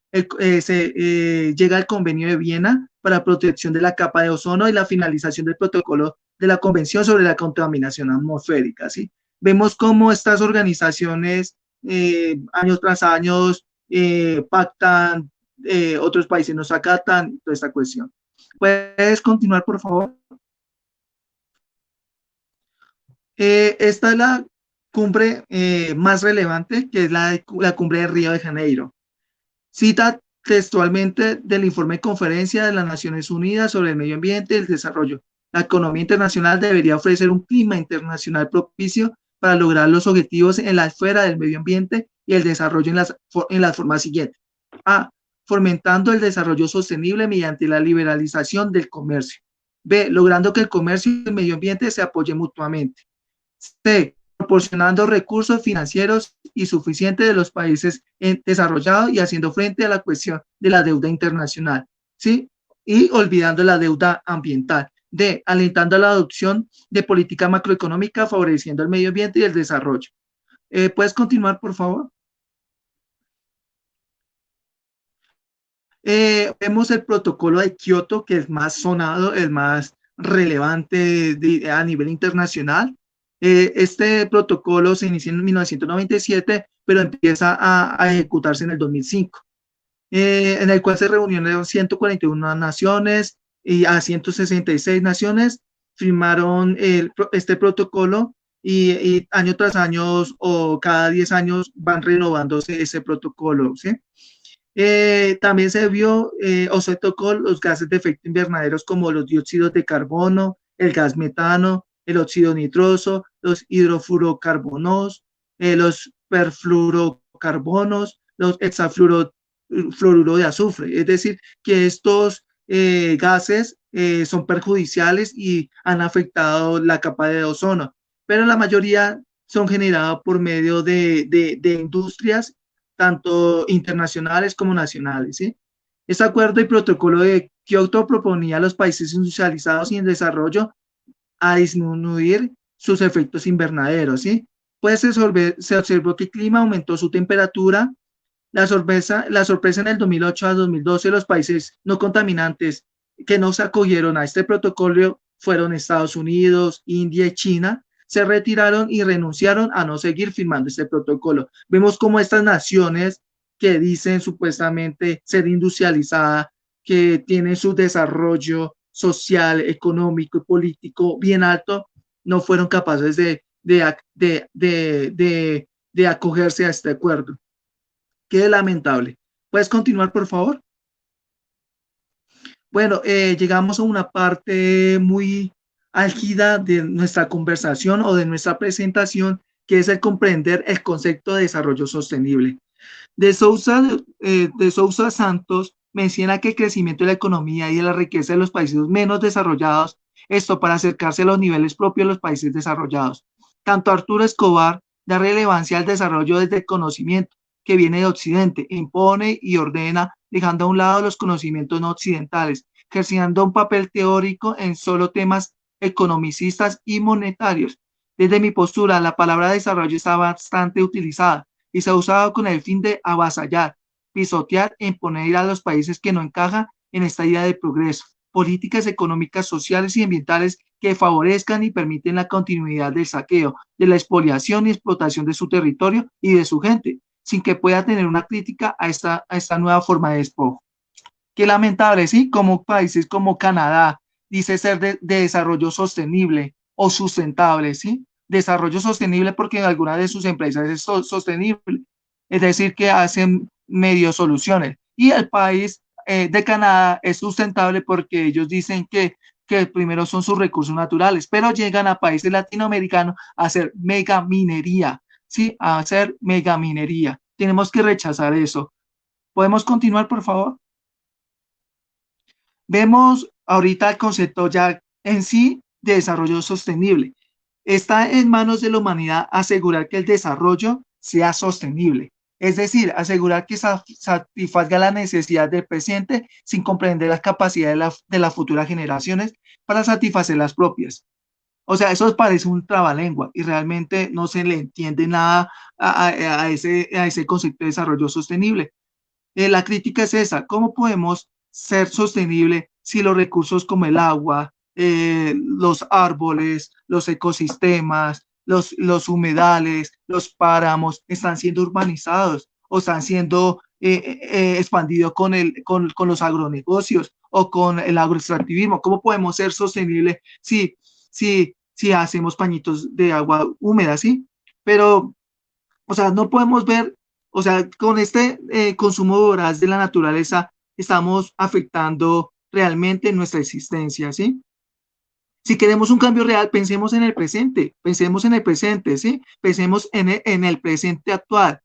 llega el Convenio de Viena para protección de la capa de ozono y la finalización del protocolo de la Convención sobre la contaminación atmosférica, ¿sí? Vemos cómo estas organizaciones años tras años pactan, otros países nos acatan, toda esta cuestión. ¿Puedes continuar, por favor? Esta es la cumbre más relevante, que es la cumbre de Río de Janeiro. Cita textualmente del informe de conferencia de las Naciones Unidas sobre el medio ambiente y el desarrollo. La economía internacional debería ofrecer un clima internacional propicio para lograr los objetivos en la esfera del medio ambiente y el desarrollo en las formas siguientes. A. Fomentando el desarrollo sostenible mediante la liberalización del comercio. B. Logrando que el comercio y el medio ambiente se apoyen mutuamente. C. Proporcionando recursos financieros y suficientes de los países desarrollados y haciendo frente a la cuestión de la deuda internacional, ¿sí? Y olvidando la deuda ambiental. D. Alentando la adopción de política macroeconómica favoreciendo el medio ambiente y el desarrollo. ¿Puedes continuar, por favor? Vemos el protocolo de Kioto, que es más sonado, el más relevante a nivel internacional. Este protocolo se inició en 1997, pero empieza a ejecutarse en el 2005, en el cual se reunieron 141 naciones y a 166 naciones firmaron este protocolo y año tras año o cada 10 años van renovándose ese protocolo, ¿sí? También se vio o se tocó los gases de efecto invernaderos como los dióxidos de carbono, el gas metano, el óxido nitroso, los hidrofluorocarbonos, los perfluorocarbonos, los hexafluoruro de azufre. Es decir, que estos gases son perjudiciales y han afectado la capa de ozono, pero la mayoría son generados por medio de industrias tanto internacionales como nacionales, ¿sí? Este acuerdo y protocolo de Kioto proponía a los países industrializados y en desarrollo a disminuir sus efectos invernaderos, ¿sí? Pues se observó que el clima aumentó su temperatura. La sorpresa en el 2008 a 2012, los países no contaminantes que no se acogieron a este protocolo fueron Estados Unidos, India y China, se retiraron y renunciaron a no seguir firmando este protocolo. Vemos cómo estas naciones que dicen supuestamente ser industrializadas, que tienen su desarrollo social, económico y político bien alto, no fueron capaces de acogerse a este acuerdo. Qué lamentable. ¿Puedes continuar, por favor? Bueno, llegamos a una parte muy álgida de nuestra conversación o de nuestra presentación, que es el comprender el concepto de desarrollo sostenible. De Sousa Santos menciona que el crecimiento de la economía y de la riqueza de los países menos desarrollados, esto para acercarse a los niveles propios de los países desarrollados. Tanto Arturo Escobar da relevancia al desarrollo desde el conocimiento que viene de Occidente, impone y ordena, dejando a un lado los conocimientos no occidentales, ejerciendo un papel teórico en solo temas economicistas y monetarios. Desde mi postura, la palabra desarrollo está bastante utilizada y se ha usado con el fin de avasallar, pisotear e imponer a los países que no encajan en esta idea de progreso. políticas económicas, sociales y ambientales que favorezcan y permiten la continuidad del saqueo, de la expoliación y explotación de su territorio y de su gente, sin que pueda tener una crítica a esta nueva forma de despojo. Qué lamentable, ¿sí? Como países como Canadá dice ser de desarrollo sostenible o sustentable, ¿sí? Desarrollo sostenible porque en algunas de sus empresas es sostenible, es decir, que hacen medio soluciones. Y el país de Canadá es sustentable porque ellos dicen que primero son sus recursos naturales, pero llegan a países latinoamericanos a hacer megaminería, ¿sí? A hacer megaminería. Tenemos que rechazar eso. ¿Podemos continuar, por favor? Vemos ahorita el concepto ya en sí de desarrollo sostenible. Está en manos de la humanidad asegurar que el desarrollo sea sostenible, es decir, asegurar que satisfaga la necesidad del presente sin comprender las capacidades de las futuras generaciones para satisfacer las propias. O sea, eso parece un trabalengua y realmente no se le entiende nada a ese concepto de desarrollo sostenible. La crítica es esa, ¿cómo podemos ser sostenible si los recursos como el agua, los árboles, los ecosistemas, los humedales, los páramos están siendo urbanizados o están siendo expandidos con los agronegocios o con el agroextractivismo? ¿Cómo podemos ser sostenibles si hacemos pañitos de agua húmeda, sí? Pero, o sea, no podemos ver, o sea, con este consumo voraz de la naturaleza estamos afectando realmente nuestra existencia, ¿sí? Si queremos un cambio real, pensemos en el presente, ¿sí? Pensemos en el presente actual,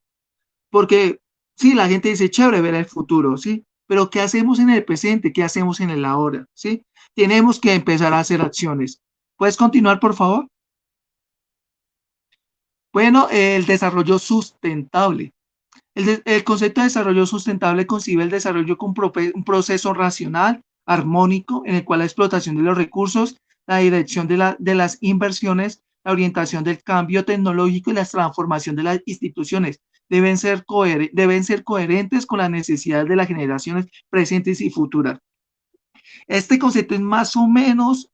porque sí, la gente dice, chévere ver el futuro, ¿sí? Pero ¿qué hacemos en el presente? ¿Qué hacemos en el ahora? ¿Sí? Tenemos que empezar a hacer acciones. ¿Puedes continuar, por favor? Bueno, el desarrollo sustentable. El concepto de desarrollo sustentable concibe el desarrollo como un proceso racional, armónico, en el cual la explotación de los recursos, la dirección de las inversiones, la orientación del cambio tecnológico y la transformación de las instituciones deben ser coherentes con las necesidades de las generaciones presentes y futuras. Este concepto es más o menos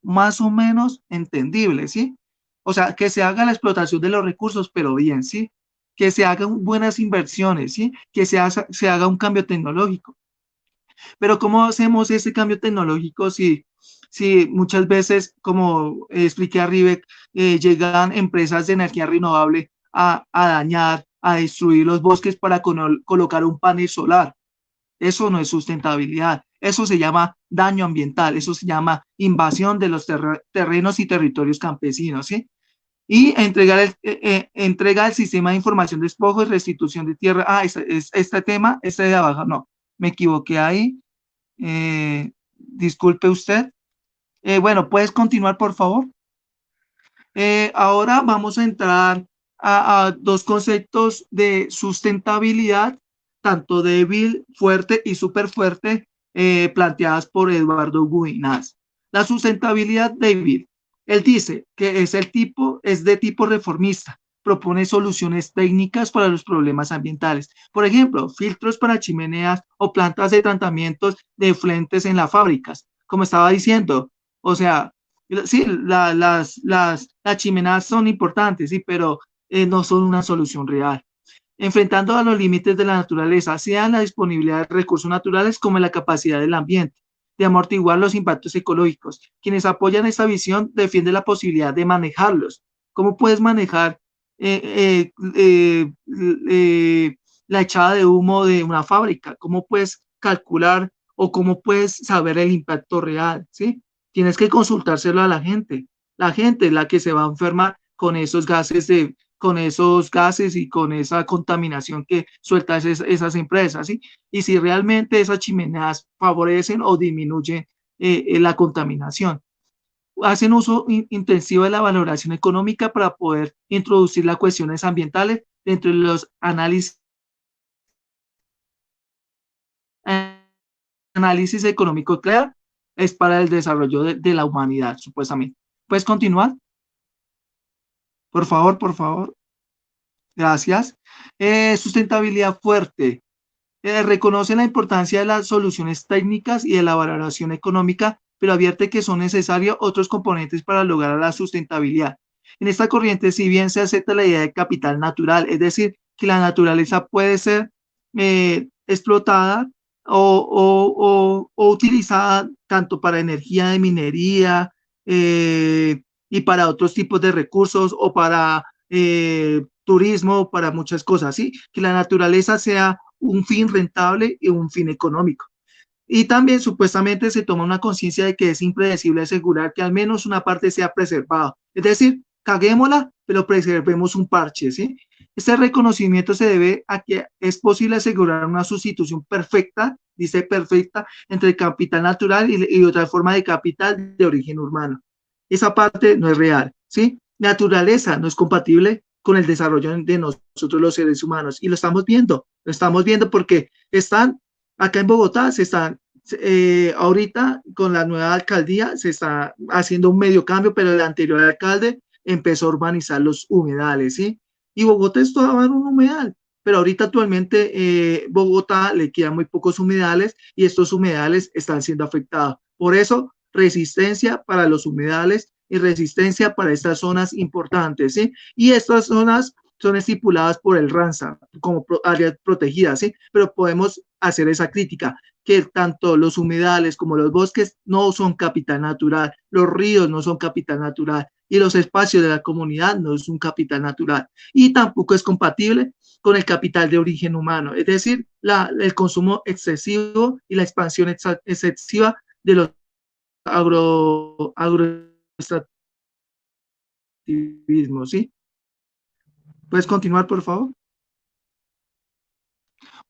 entendible, ¿sí? O sea, que se haga la explotación de los recursos, pero bien, ¿sí? Que se hagan buenas inversiones, ¿sí? Que se haga un cambio tecnológico. Pero ¿cómo hacemos ese cambio tecnológico si muchas veces, como expliqué arriba, llegan empresas de energía renovable a dañar, a destruir los bosques para colocar un panel solar? Eso no es sustentabilidad, eso se llama daño ambiental, eso se llama invasión de los terrenos y territorios campesinos, ¿sí? Y entrega el sistema de información de despojo y restitución de tierra. Este tema, este de abajo, no, me equivoqué ahí. Disculpe usted. Bueno, ¿puedes continuar, por favor? Ahora vamos a entrar a dos conceptos de sustentabilidad, tanto débil, fuerte y superfuerte, planteadas por Eduardo Guinás. La sustentabilidad débil, él dice que es de tipo reformista, propone soluciones técnicas para los problemas ambientales. Por ejemplo, filtros para chimeneas o plantas de tratamientos de efluentes en las fábricas. Como estaba diciendo, o sea, sí, las chimeneas son importantes, sí, pero no son una solución real. Enfrentando a los límites de la naturaleza, sea la disponibilidad de recursos naturales como la capacidad del ambiente de amortiguar los impactos ecológicos. Quienes apoyan esta visión defienden la posibilidad de manejarlos. ¿Cómo puedes manejar la echada de humo de una fábrica? ¿Cómo puedes calcular o cómo puedes saber el impacto real? ¿Sí? Tienes que consultárselo a la gente. La gente es la que se va a enfermar con esos gases y con esa contaminación que sueltan esas empresas, ¿sí? Y si realmente esas chimeneas favorecen o disminuyen la contaminación. Hacen uso intensivo de la valoración económica para poder introducir las cuestiones ambientales dentro de los análisis económico, claro, es para el desarrollo de la humanidad, supuestamente. ¿Puedes continuar? Por favor, por favor. Gracias. Sustentabilidad fuerte. Reconoce la importancia de las soluciones técnicas y de la valoración económica pero advierte que son necesarios otros componentes para lograr la sustentabilidad. En esta corriente, si bien se acepta la idea de capital natural, es decir, que la naturaleza puede ser explotada o utilizada tanto para energía de minería y para otros tipos de recursos o para turismo, para muchas cosas, ¿sí? Que la naturaleza sea un fin rentable y un fin económico. Y también supuestamente se toma una conciencia de que es impredecible asegurar que al menos una parte sea preservada. Es decir, caguémosla, pero preservemos un parche, ¿sí? Este reconocimiento se debe a que es posible asegurar una sustitución perfecta, dice perfecta, entre el capital natural y otra forma de capital de origen urbano. Esa parte no es real, ¿sí? Naturaleza no es compatible con el desarrollo de nosotros los seres humanos y lo estamos viendo porque están acá en Bogotá, se están ahorita con la nueva alcaldía se está haciendo un medio cambio, pero el anterior alcalde empezó a urbanizar los humedales, ¿sí? Y Bogotá es todavía un humedal, pero ahorita actualmente Bogotá le quedan muy pocos humedales y estos humedales están siendo afectados. Por eso, resistencia para los humedales y resistencia para estas zonas importantes, ¿sí? Y estas zonas son estipuladas por el Ramsar como áreas protegidas, ¿sí? Pero podemos hacer esa crítica, que tanto los humedales como los bosques no son capital natural, los ríos no son capital natural y los espacios de la comunidad no es un capital natural y tampoco es compatible con el capital de origen humano, es decir, el consumo excesivo y la expansión excesiva de los agroextractivismos, ¿sí? ¿Puedes continuar, por favor?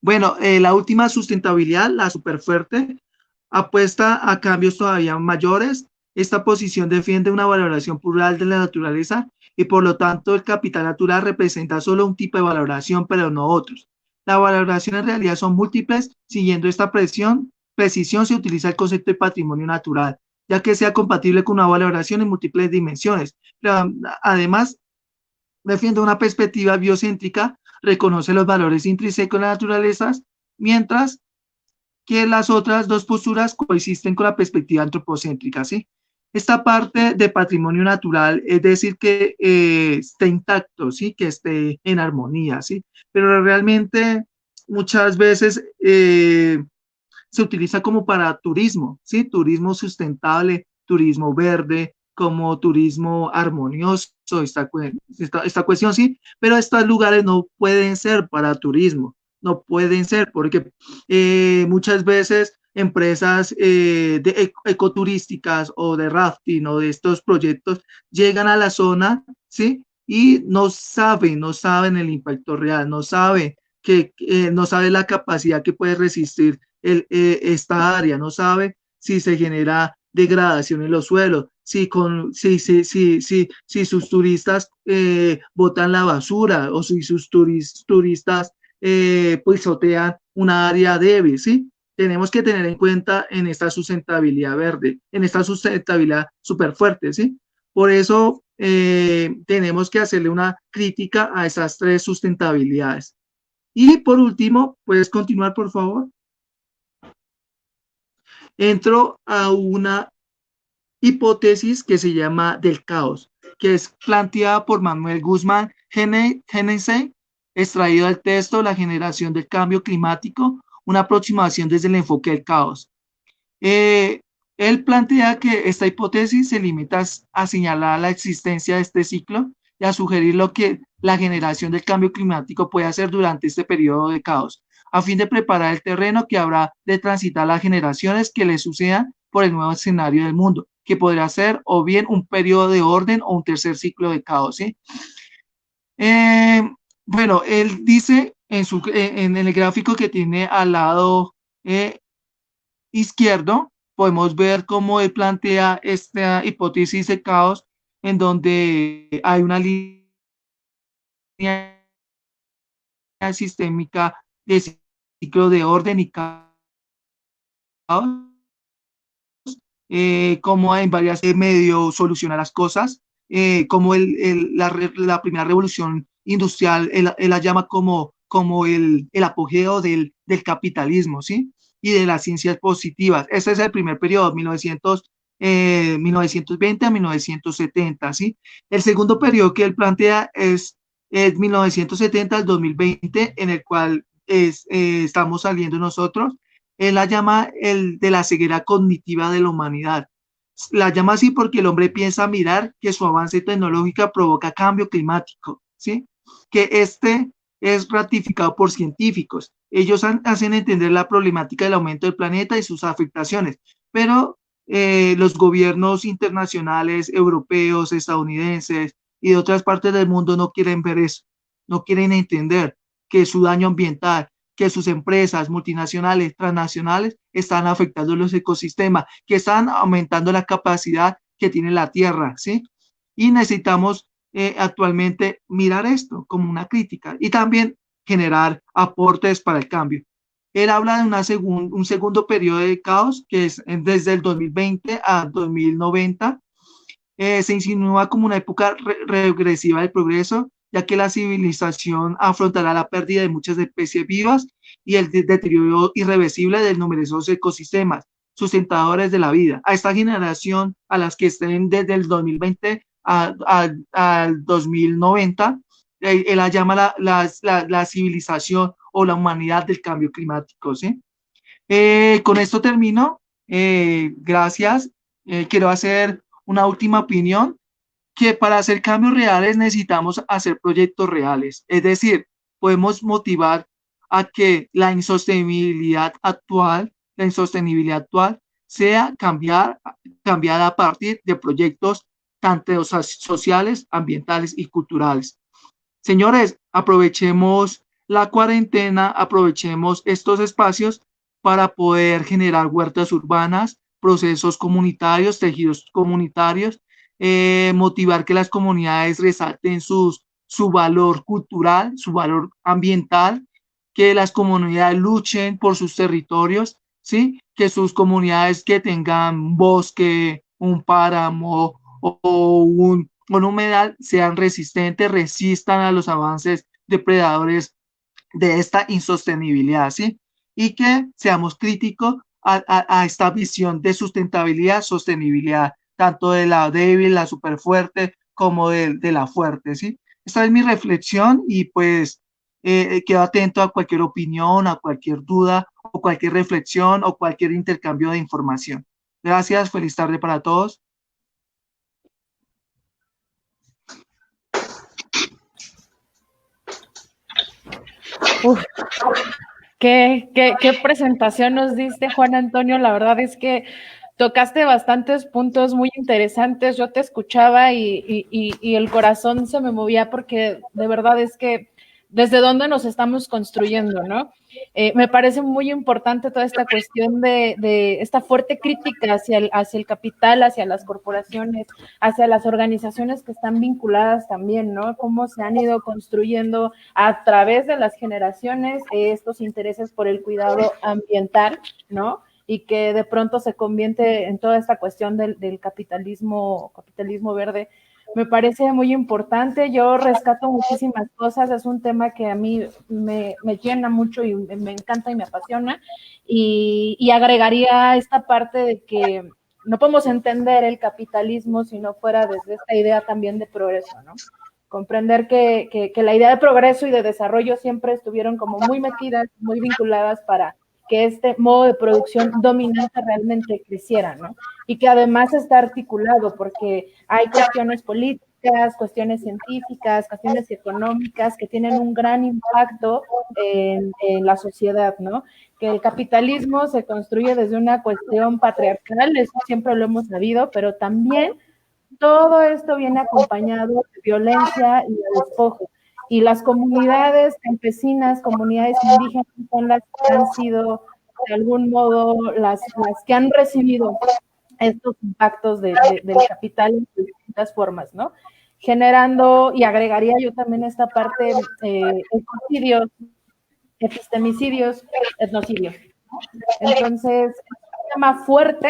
Bueno, la última sustentabilidad, la superfuerte, apuesta a cambios todavía mayores. Esta posición defiende una valoración plural de la naturaleza y por lo tanto el capital natural representa solo un tipo de valoración, pero no otros. Las valoraciones en realidad son múltiples. Siguiendo esta precisión se utiliza el concepto de patrimonio natural, ya que sea compatible con una valoración en múltiples dimensiones. Pero, además, defiende una perspectiva biocéntrica, reconoce los valores intrínsecos de la naturaleza, mientras que las otras dos posturas coexisten con la perspectiva antropocéntrica, ¿sí? Esta parte de patrimonio natural, es decir, que esté intacto, ¿sí? Que esté en armonía, ¿sí? Pero realmente muchas veces se utiliza como para turismo, ¿sí? Turismo sustentable, turismo verde, como turismo armonioso, esta cuestión, sí, pero estos lugares no pueden ser para turismo, no pueden ser, porque muchas veces empresas de ecoturísticas o de rafting o de estos proyectos llegan a la zona, ¿sí? Y no saben el impacto real, no saben no sabe la capacidad que puede resistir esta área, no sabe si se genera degradación en los suelos, si sus turistas botan la basura o si sus turistas pisotean una área débil, ¿sí? Tenemos que tener en cuenta en esta sustentabilidad verde, en esta sustentabilidad súper fuerte, ¿sí? Por eso tenemos que hacerle una crítica a esas tres sustentabilidades. Y por último, ¿puedes continuar, por favor? Entro a una hipótesis que se llama del caos, que es planteada por Manuel Guzmán Genese, extraído del texto La generación del cambio climático, una aproximación desde el enfoque del caos. Él plantea que esta hipótesis se limita a señalar la existencia de este ciclo y a sugerir lo que la generación del cambio climático puede hacer durante este periodo de caos, a fin de preparar el terreno que habrá de transitar las generaciones que le sucedan por el nuevo escenario del mundo, que podrá ser o bien un periodo de orden o un tercer ciclo de caos, ¿sí? Bueno, él dice en el gráfico que tiene al lado izquierdo, podemos ver cómo él plantea esta hipótesis de caos en donde hay una línea sistémica de ciclo de orden y caos, cómo en varias medio soluciona las cosas, como la primera revolución industrial, él la llama como el apogeo del capitalismo, ¿sí? Y de las ciencias positivas. Ese es el primer periodo, 1900, 1920 a 1970, ¿sí? El segundo periodo que él plantea es 1970 al 2020, en el cual estamos saliendo nosotros. Él la llama el de la ceguera cognitiva de la humanidad. La llama así porque el hombre piensa mirar que su avance tecnológico provoca cambio climático, ¿sí? Que este es ratificado por científicos. Ellos hacen entender la problemática del aumento del planeta y sus afectaciones, pero los gobiernos internacionales, europeos, estadounidenses y de otras partes del mundo no quieren ver eso, no quieren entender que su daño ambiental, que sus empresas multinacionales, transnacionales, están afectando los ecosistemas, que están aumentando la capacidad que tiene la Tierra, ¿sí? Y necesitamos actualmente mirar esto como una crítica y también generar aportes para el cambio. Él habla de un segundo periodo de caos que es desde el 2020 a 2090. Se insinúa como una época regresiva del progreso, ya que la civilización afrontará la pérdida de muchas especies vivas y el deterioro irreversible de numerosos ecosistemas sustentadores de la vida. A esta generación, a las que estén desde el 2020 al 2090, él la llama la civilización o la humanidad del cambio climático, ¿sí? Con esto termino. Gracias. Quiero hacer una última opinión, que para hacer cambios reales necesitamos hacer proyectos reales. Es decir, podemos motivar a que la insostenibilidad actual sea cambiada a partir de proyectos tanto sociales, ambientales y culturales. Señores, aprovechemos la cuarentena, aprovechemos estos espacios para poder generar huertas urbanas, procesos comunitarios, tejidos comunitarios, motivar que las comunidades resalten su valor cultural, su valor ambiental, que las comunidades luchen por sus territorios, ¿sí? Que sus comunidades que tengan bosque, un páramo o un humedal sean resistentes, resistan a los avances depredadores de esta insostenibilidad, ¿sí? Y que seamos críticos a esta visión de sustentabilidad, sostenibilidad, tanto de la débil, la superfuerte, como de la fuerte, ¿sí? Esta es mi reflexión y pues quedo atento a cualquier opinión, a cualquier duda, o cualquier reflexión, o cualquier intercambio de información. Gracias, feliz tarde para todos. Uf, qué presentación nos diste, Juan Antonio. La verdad es que tocaste bastantes puntos muy interesantes. Yo te escuchaba y el corazón se me movía porque de verdad es que desde dónde nos estamos construyendo, ¿no? Me parece muy importante toda esta cuestión de esta fuerte crítica hacia el capital, hacia las corporaciones, hacia las organizaciones que están vinculadas también, ¿no? Cómo se han ido construyendo a través de las generaciones estos intereses por el cuidado ambiental, ¿no? Y que de pronto se convierte en toda esta cuestión del capitalismo verde. Me parece muy importante, yo rescato muchísimas cosas, es un tema que a mí me llena mucho y me encanta y me apasiona, y agregaría esta parte de que no podemos entender el capitalismo si no fuera desde esta idea también de progreso, ¿no? Comprender que la idea de progreso y de desarrollo siempre estuvieron como muy metidas, muy vinculadas para que este modo de producción dominante realmente creciera, ¿no? Y que además está articulado porque hay cuestiones políticas, cuestiones científicas, cuestiones económicas que tienen un gran impacto en la sociedad, ¿no? Que el capitalismo se construye desde una cuestión patriarcal, eso siempre lo hemos sabido, pero también todo esto viene acompañado de violencia y de despojo. Y las comunidades campesinas, comunidades indígenas son las que han sido, de algún modo, las que han recibido estos impactos del capital en distintas formas, ¿no? Generando, y agregaría yo también esta parte, ecocidios, epistemicidios, etnocidios. Entonces, es un tema fuerte,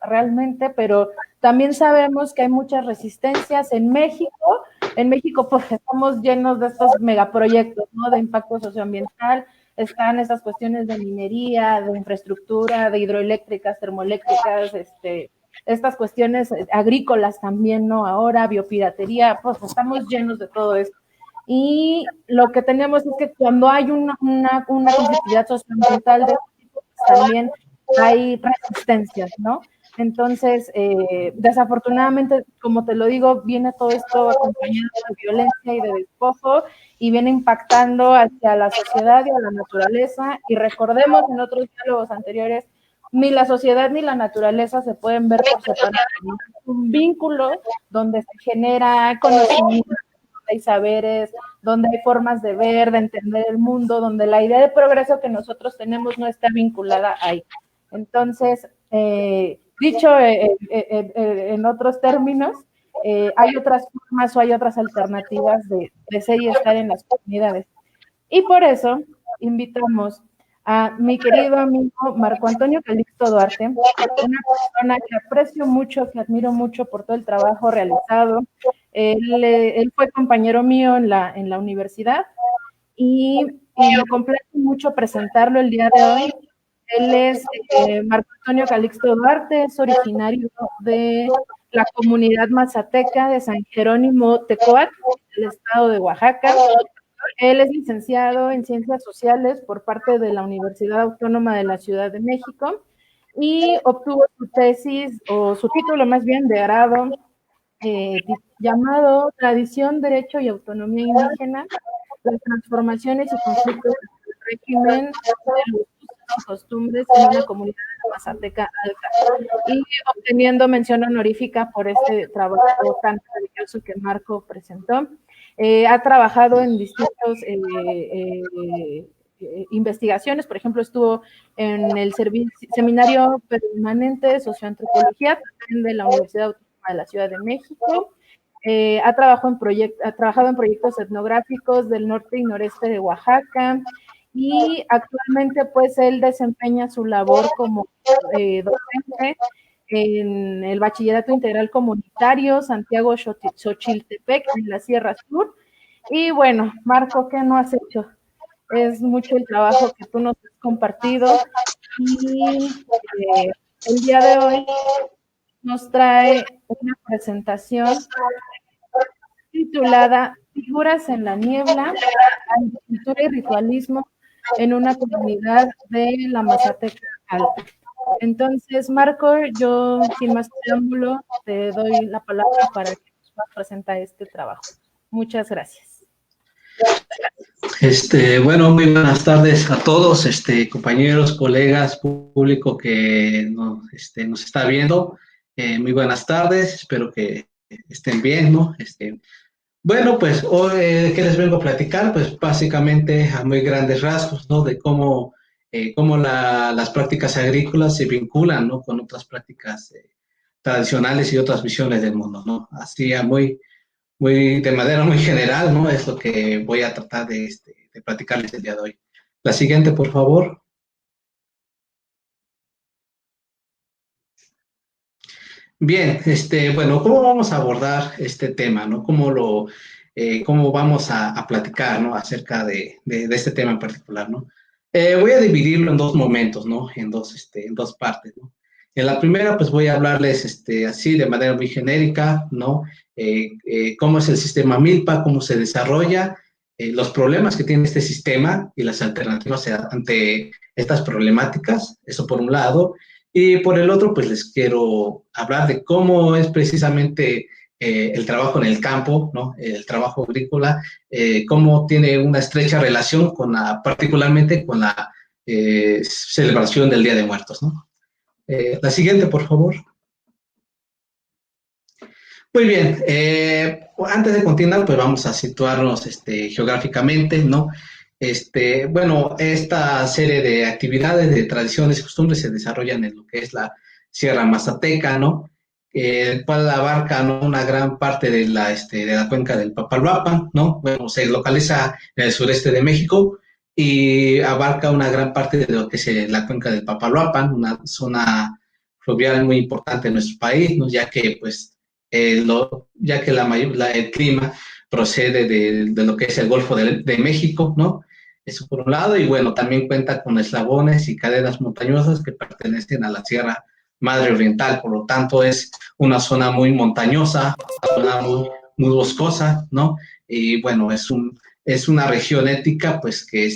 realmente, pero también sabemos que hay muchas resistencias en México. En México, pues, estamos llenos de estos megaproyectos, ¿no? De impacto socioambiental. Están estas cuestiones de minería, de infraestructura, de hidroeléctricas, termoeléctricas, estas cuestiones agrícolas también, ¿no? Ahora, biopiratería, pues estamos llenos de todo esto. Y lo que tenemos es que cuando hay una conflictividad socioambiental de este tipo, pues también hay resistencias, ¿no? Entonces, desafortunadamente, como te lo digo, viene todo esto acompañado de violencia y de despojo y viene impactando hacia la sociedad y a la naturaleza. Y recordemos en otros diálogos anteriores, ni la sociedad ni la naturaleza se pueden ver por separado. Es un vínculo donde se genera conocimiento, donde hay saberes, donde hay formas de ver, de entender el mundo, donde la idea de progreso que nosotros tenemos no está vinculada ahí. Entonces, dicho en otros términos, hay otras formas o hay otras alternativas de ser y estar en las comunidades. Y por eso invitamos a mi querido amigo Marco Antonio Calixto Duarte, una persona que aprecio mucho, que admiro mucho por todo el trabajo realizado. Él fue compañero mío en la universidad y me complace mucho presentarlo el día de hoy. Él es Marco Antonio Calixto Duarte, es originario de la comunidad mazateca de San Jerónimo Tecoat, del estado de Oaxaca. Él es licenciado en Ciencias Sociales por parte de la Universidad Autónoma de la Ciudad de México y obtuvo su tesis, o su título más bien, de grado, llamado Tradición, Derecho y Autonomía Indígena, las transformaciones y conflictos del régimen de los usos y costumbres en una comunidad mazateca alta, y obteniendo mención honorífica por este trabajo tan maravilloso que Marco presentó. Ha trabajado en distintos investigaciones, por ejemplo, estuvo en el Seminario Permanente de Socioantropología de la Universidad Autónoma de la Ciudad de México. Ha trabajado en proyectos etnográficos del norte y noreste de Oaxaca, y actualmente pues él desempeña su labor como docente en el Bachillerato Integral Comunitario Santiago Xochiltepec, en la Sierra Sur. Y bueno, Marco, ¿qué no has hecho? Es mucho el trabajo que tú nos has compartido, y el día de hoy nos trae una presentación titulada Figuras en la Niebla, Agricultura y Ritualismo en una comunidad de la Mazateca Alta. Entonces, Marco, yo sin más preámbulo te doy la palabra para que nos presente este trabajo. Muchas gracias. Bueno, muy buenas tardes a todos, compañeros, colegas, público que nos está viendo. Muy buenas tardes, espero que estén bien, ¿no? Bueno, pues hoy, ¿qué les vengo a platicar? Pues básicamente a muy grandes rasgos, ¿no? De cómo las prácticas agrícolas se vinculan, ¿no? Con otras prácticas tradicionales y otras visiones del mundo, ¿no? Así de manera muy general, ¿no? Es lo que voy a tratar de platicarles el día de hoy. La siguiente, por favor. Bien, bueno, ¿cómo vamos a abordar este tema, ¿no? ¿Cómo vamos a platicar, ¿no? Acerca de este tema en particular, ¿no? Voy a dividirlo en dos momentos, ¿no? En dos partes, ¿no? En la primera, pues voy a hablarles así de manera muy genérica, ¿no? Cómo es el sistema Milpa, cómo se desarrolla, los problemas que tiene este sistema y las alternativas ante estas problemáticas, eso por un lado. Y por el otro, pues les quiero hablar de cómo es precisamente el trabajo en el campo, ¿no? El trabajo agrícola, cómo tiene una estrecha relación particularmente con la celebración del Día de Muertos, ¿no? La siguiente, por favor. Muy bien, antes de continuar, pues vamos a situarnos geográficamente, ¿no? Bueno, esta serie de actividades, de tradiciones y costumbres se desarrollan en lo que es la Sierra Mazateca, ¿no? El cual abarca, ¿no? Una gran parte de la cuenca del Papaloapan, ¿no? Bueno, se localiza en el sureste de México y abarca una gran parte de lo que es la cuenca del Papaloapan, una zona fluvial muy importante en nuestro país, ¿no? Ya que, pues, el clima procede de lo que es el Golfo de México, ¿no? Eso por un lado, y bueno, también cuenta con eslabones y cadenas montañosas que pertenecen a la Sierra Madre Oriental, por lo tanto es una zona muy montañosa, una zona muy boscosa, ¿no? Y bueno, es una región ética, pues que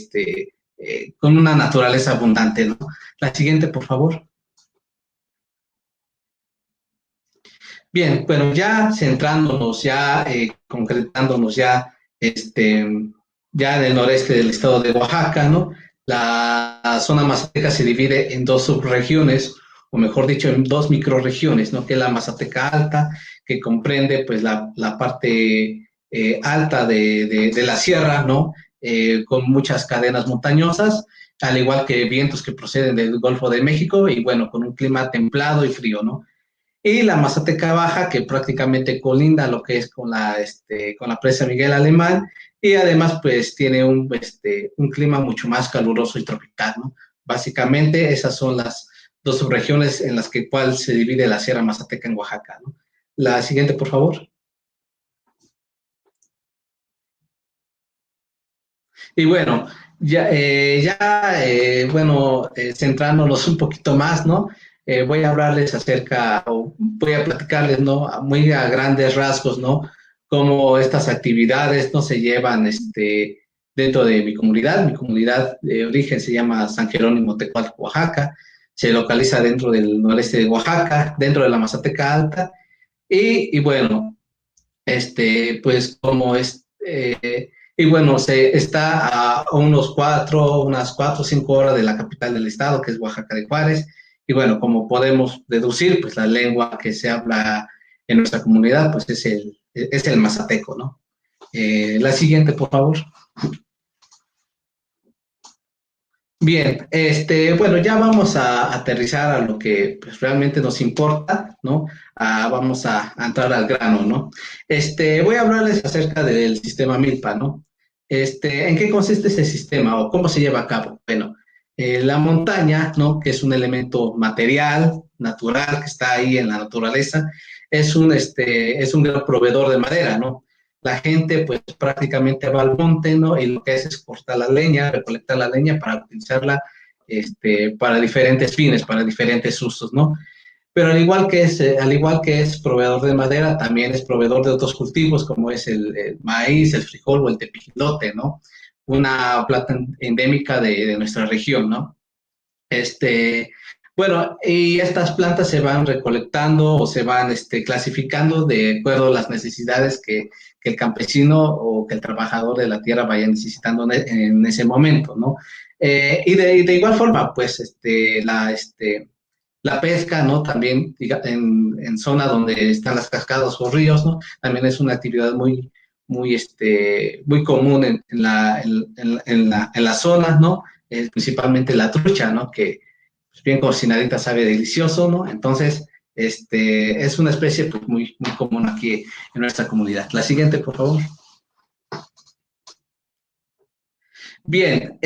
con una naturaleza abundante, ¿no? La siguiente, por favor. Bien, bueno, ya centrándonos, ya concretándonos ya en el noreste del estado de Oaxaca, ¿no? La zona mazateca se divide en dos subregiones, o mejor dicho, en dos microrregiones, ¿no? Que es la Mazateca Alta, que comprende pues la parte alta de la sierra, ¿no? Con muchas cadenas montañosas, al igual que vientos que proceden del Golfo de México y bueno, con un clima templado y frío, ¿no? Y la Mazateca Baja, que prácticamente colinda lo que es con la presa Miguel Alemán, y además pues tiene un clima mucho más caluroso y tropical, ¿no? Básicamente esas son las dos subregiones en las cual se divide la Sierra Mazateca en Oaxaca, ¿no? La siguiente, por favor. Y bueno, centrándonos un poquito más, ¿no? Voy a hablarles voy a platicarles, ¿no? Muy a grandes rasgos, ¿no? Cómo estas actividades, ¿no? Se llevan, dentro de mi comunidad. Mi comunidad de origen se llama San Jerónimo Tecualco, Oaxaca. Se localiza dentro del noreste de Oaxaca, dentro de la Mazateca Alta. Y bueno, pues como y bueno, se está a unas 4 o 5 horas de la capital del estado, que es Oaxaca de Juárez. Y bueno, como podemos deducir, pues la lengua que se habla en nuestra comunidad, pues es el mazateco, ¿no? La siguiente, por favor. Bien, bueno, ya vamos a aterrizar a lo que pues, realmente nos importa, ¿no? Vamos a entrar al grano, ¿no? Voy a hablarles acerca del sistema Milpa, ¿no? ¿En qué consiste ese sistema o cómo se lleva a cabo? Bueno, la montaña, ¿no? Que es un elemento material, natural, que está ahí en la naturaleza, es un gran proveedor de madera, ¿no? La gente pues prácticamente va al monte, ¿no? Y lo que hace es cortar la leña, recolectar la leña para utilizarla para diferentes fines, para diferentes usos, ¿no? Pero al igual que es proveedor de madera, también es proveedor de otros cultivos como es el maíz, el frijol o el tepijilote, ¿no? Una planta endémica de nuestra región, ¿no? Bueno, y estas plantas se van recolectando o se van clasificando de acuerdo a las necesidades que el campesino o que el trabajador de la tierra vaya necesitando en ese momento, ¿no? Y de igual forma, pues, la pesca, ¿no? También en zonas donde están las cascadas o ríos, ¿no? También es una actividad muy común en las zonas, ¿no? Principalmente la trucha, ¿no? Que pues, bien cocinadita sabe delicioso, ¿no? Entonces, es una especie pues, muy común aquí en nuestra comunidad. La siguiente, por favor. Bien,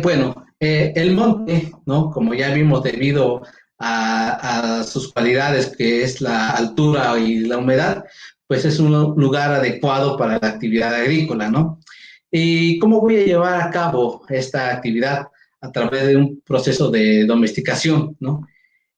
bueno, el monte, ¿no? Como ya vimos, debido a sus cualidades, que es la altura y la humedad, pues es un lugar adecuado para la actividad agrícola, ¿no? ¿Y cómo voy a llevar a cabo esta actividad? A través de un proceso de domesticación, ¿no?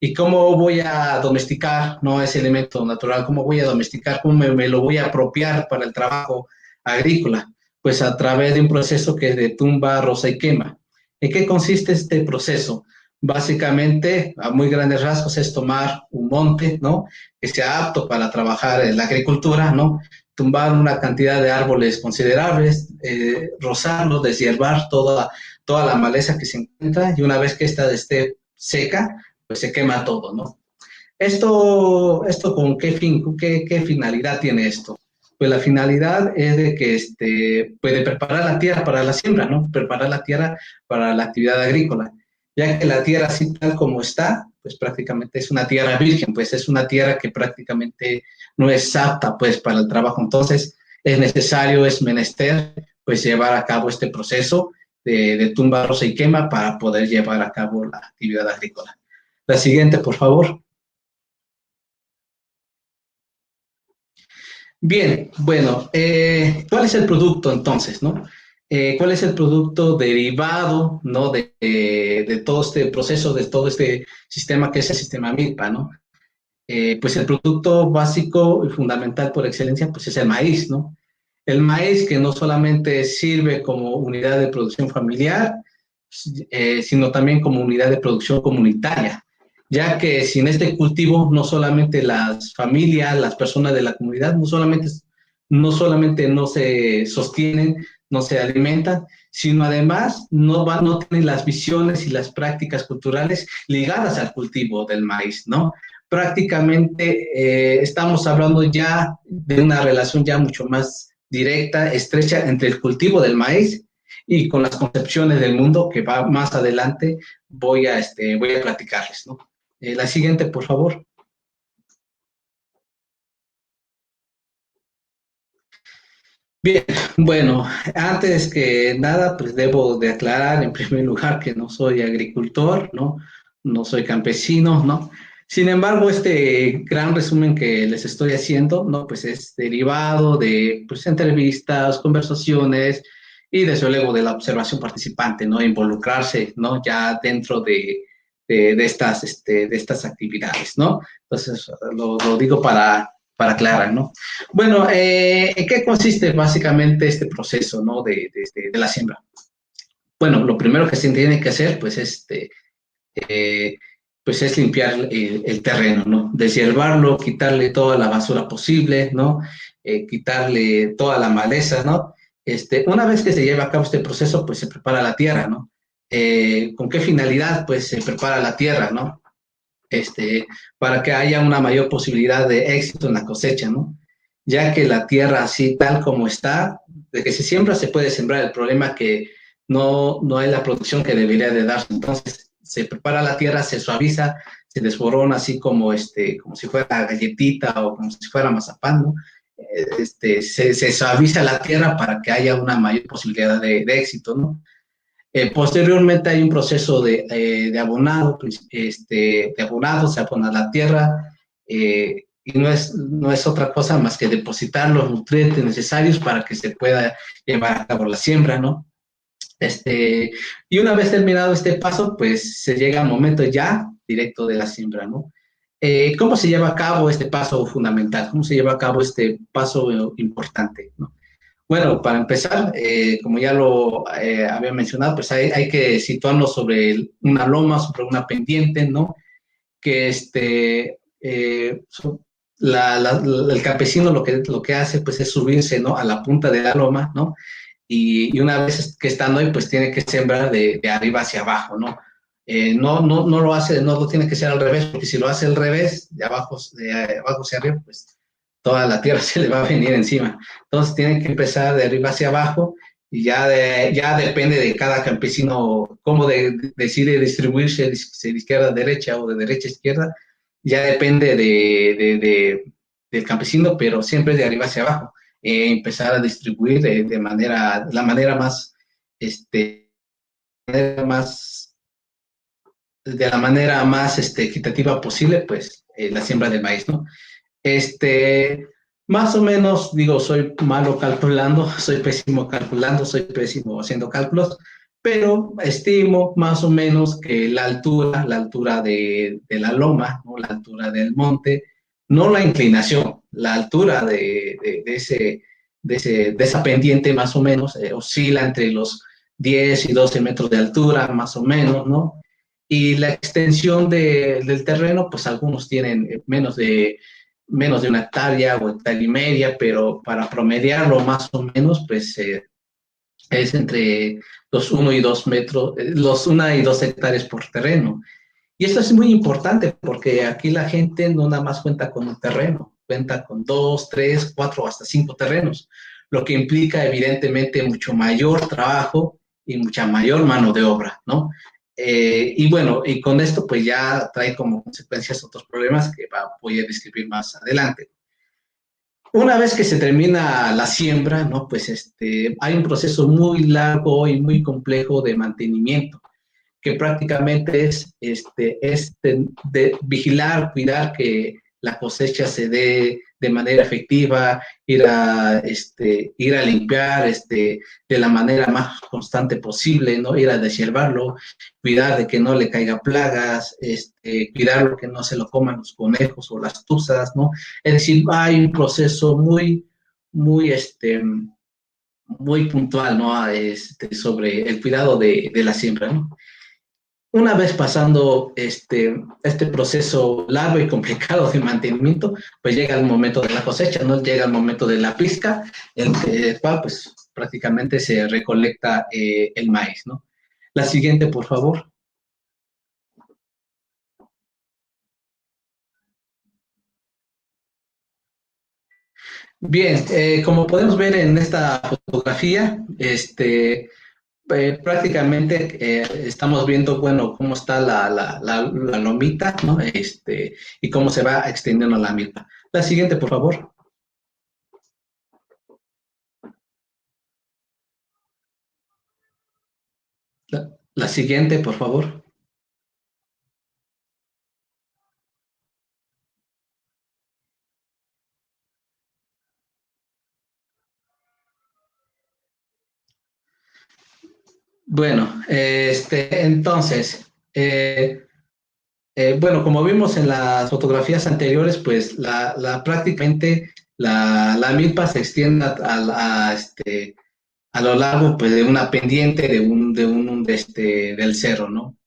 ¿Y cómo voy a domesticar, no, ese elemento natural? ¿Cómo voy a domesticar? ¿Cómo me lo voy a apropiar para el trabajo agrícola? Pues a través de un proceso que es de tumba, roza y quema. ¿En qué consiste este proceso? Básicamente, a muy grandes rasgos, es tomar un monte, ¿no? Que sea apto para trabajar en la agricultura, ¿no? Tumbar una cantidad de árboles considerables, rozarlo, deshiervar toda la maleza que se encuentra y una vez que esta esté seca, pues se quema todo, ¿no? ¿Esto con qué fin, qué finalidad tiene esto? Pues la finalidad es de que puede preparar la tierra para la siembra, ¿no? Preparar la tierra para la actividad agrícola, ya que la tierra así tal como está, pues prácticamente es una tierra virgen, pues es una tierra que prácticamente no es apta, pues, para el trabajo. Entonces, es menester, pues, llevar a cabo este proceso de tumba, roza y quema para poder llevar a cabo la actividad agrícola. La siguiente, por favor. Bien, bueno, ¿cuál es el producto entonces, no? cuál es el producto derivado, ¿no? De todo este proceso, de todo este sistema que es el sistema Milpa, ¿no? Pues el producto básico y fundamental por excelencia, pues es el maíz, ¿no? El maíz que no solamente sirve como unidad de producción familiar, sino también como unidad de producción comunitaria, ya que sin este cultivo no solamente las familias, las personas de la comunidad, no solamente no se sostienen, no se alimentan, sino además no tienen las visiones y las prácticas culturales ligadas al cultivo del maíz, ¿no? Prácticamente estamos hablando ya de una relación ya mucho más directa, estrecha entre el cultivo del maíz y con las concepciones del mundo que va más adelante voy a platicarles, ¿no? La siguiente, por favor. Bien, bueno, antes que nada, pues debo de aclarar en primer lugar que no soy agricultor, ¿no? No soy campesino, ¿no? Sin embargo, este gran resumen que les estoy haciendo, ¿no? Pues es derivado de, pues, entrevistas, conversaciones y desde luego de la observación participante, ¿no? Involucrarse, ¿no? Ya dentro de estas actividades, ¿no? Entonces, lo digo para aclarar, ¿no? Bueno, ¿en qué consiste básicamente este proceso, ¿no? De la siembra? Bueno, lo primero que se tiene que hacer, pues es limpiar el terreno, ¿no? Deshiervarlo, quitarle toda la basura posible, ¿no? Quitarle toda la maleza, ¿no? Una vez que se lleva a cabo este proceso, pues se prepara la tierra, ¿no? ¿Con qué finalidad? Pues se prepara la tierra, ¿no? Para que haya una mayor posibilidad de éxito en la cosecha, ¿no? Ya que la tierra así tal como está, de que se siembra se puede sembrar, el problema que no hay la producción que debería de darse. Entonces se prepara la tierra, se suaviza, se desborona así como si fuera galletita o como si fuera mazapán, ¿no? Se suaviza la tierra para que haya una mayor posibilidad de éxito, ¿no? Posteriormente hay un proceso de abonado, de abonado, se abona la tierra, y no es otra cosa más que depositar los nutrientes necesarios para que se pueda llevar a cabo la siembra, ¿no? Y una vez terminado este paso, pues se llega al momento ya directo de la siembra, ¿no? ¿Cómo se lleva a cabo este paso fundamental? ¿Cómo se lleva a cabo este paso importante, ¿no? Bueno, para empezar, como ya lo había mencionado, pues hay que situarnos sobre una loma, sobre una pendiente, ¿no? Que el campesino lo que hace, pues, es subirse, ¿no? A la punta de la loma, ¿no? Y una vez que estando ahí, pues tiene que sembrar de arriba hacia abajo, ¿no? No lo hace, no lo tiene que ser al revés, porque si lo hace al revés, de abajo hacia arriba, pues toda la tierra se le va a venir encima. Entonces tienen que empezar de arriba hacia abajo y ya depende de cada campesino cómo decide distribuirse de izquierda a derecha o de derecha a izquierda, ya depende del campesino, pero siempre de arriba hacia abajo. Empezar a distribuir la manera más, equitativa posible, pues la siembra del maíz, ¿no? Más o menos, digo, soy malo calculando, soy pésimo calculando, soy pésimo haciendo cálculos, pero estimo más o menos que la altura de la loma, ¿no? La altura del monte, no la inclinación, la altura de esa pendiente más o menos oscila entre los 10 y 12 metros de altura, más o menos, ¿no? Y la extensión del terreno, pues algunos tienen menos de una hectárea o hectárea y media, pero para promediarlo más o menos, pues es entre los 1 y 2 metros, los 1 y 2 hectáreas por terreno. Y esto es muy importante porque aquí la gente no nada más cuenta con un terreno, cuenta con 2, 3, 4, hasta 5 terrenos, lo que implica evidentemente mucho mayor trabajo y mucha mayor mano de obra, ¿no? Y bueno, y con esto pues ya trae como consecuencias otros problemas que voy a describir más adelante. Una vez que se termina la siembra, ¿no? Pues hay un proceso muy largo y muy complejo de mantenimiento, que prácticamente es de vigilar, cuidar que la cosecha se dé de manera efectiva, ir a limpiar de la manera más constante posible, ¿no? Ir a deshiervarlo, cuidar de que no le caiga plagas, cuidar que no se lo coman los conejos o las tuzas, ¿no? Es decir, hay un proceso muy, muy, muy puntual, ¿no? Sobre el cuidado de la siembra, ¿no? Una vez pasando este proceso largo y complicado de mantenimiento, pues llega el momento de la cosecha, ¿no? Llega el momento de la pizca, el cual pues prácticamente se recolecta el maíz, ¿no? La siguiente, por favor. Bien, como podemos ver en esta fotografía, prácticamente estamos viendo, bueno, cómo está la lomita, ¿no? Y cómo se va extendiendo la milpa. La siguiente, por favor. La siguiente, por favor. Bueno, entonces, bueno, como vimos en las fotografías anteriores, pues prácticamente la milpa se extiende a lo largo pues, de una pendiente del cerro, ¿no?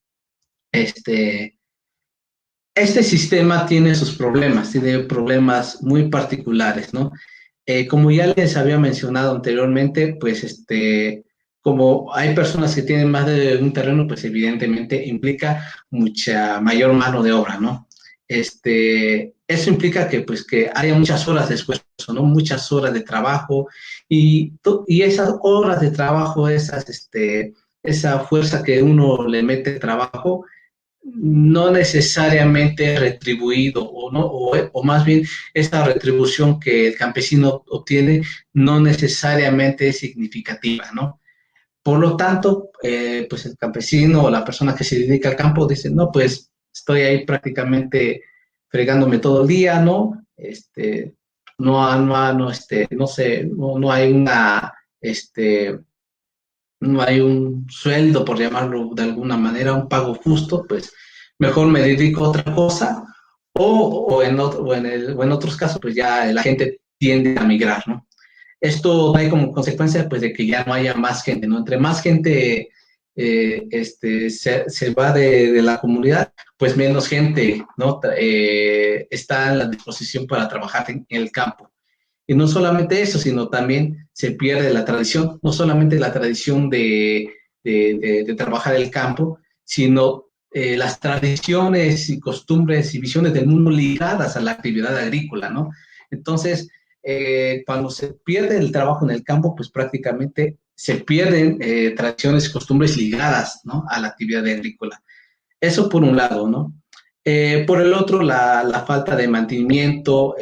Este sistema tiene sus problemas, tiene problemas muy particulares, ¿no? Como ya les había mencionado anteriormente, pues como hay personas que tienen más de un terreno, pues evidentemente implica mucha mayor mano de obra, ¿no? Eso implica que, pues, que haya muchas horas de esfuerzo, ¿no? Muchas horas de trabajo y esas horas de trabajo, esa fuerza que uno le mete al trabajo, no necesariamente retribuido o más bien esa retribución que el campesino obtiene no necesariamente es significativa, ¿no? Por lo tanto, pues el campesino o la persona que se dedica al campo dice, no, pues estoy ahí prácticamente fregándome todo el día, ¿no? No sé, no hay no hay un sueldo, por llamarlo de alguna manera, un pago justo, pues mejor me dedico a otra cosa, o en otros casos, pues ya la gente tiende a migrar, ¿no? Esto trae como consecuencia, pues, de que ya no haya más gente, ¿no? Entre más gente se va de la comunidad, pues menos gente, ¿no? Está en la disposición para trabajar en el campo. Y no solamente eso, sino también se pierde la tradición, no solamente la tradición de trabajar el campo, sino las tradiciones y costumbres y visiones del mundo ligadas a la actividad agrícola, ¿no? Entonces, cuando se pierde el trabajo en el campo, pues prácticamente se pierden tradiciones y costumbres ligadas, ¿no? A la actividad agrícola. Eso por un lado, ¿no? Por el otro, la falta de mantenimiento,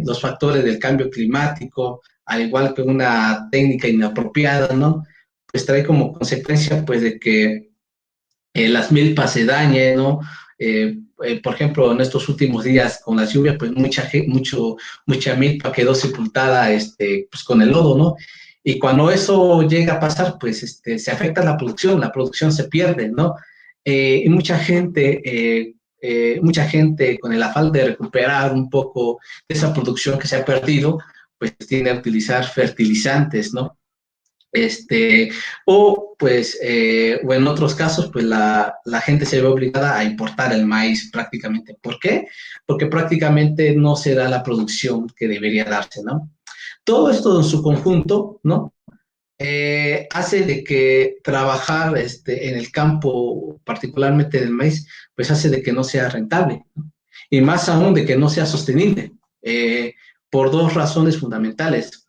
los factores del cambio climático, al igual que una técnica inapropiada, ¿no? Pues trae como consecuencia, pues, de que las milpas se dañen, ¿no? Por ejemplo, en estos últimos días con las lluvias, pues mucha milpa quedó sepultada, pues, con el lodo, ¿no? Y cuando eso llega a pasar, pues, se afecta la producción se pierde, ¿no? Y mucha gente con el afán de recuperar un poco de esa producción que se ha perdido, pues tiende a utilizar fertilizantes, ¿no? O en otros casos, pues la gente se ve obligada a importar el maíz prácticamente. ¿Por qué? Porque prácticamente no se da la producción que debería darse, ¿no? Todo esto en su conjunto, ¿no? Hace de que trabajar en el campo, particularmente del maíz, pues hace de que no sea rentable, ¿no? Y más aún de que no sea sostenible, por dos razones fundamentales.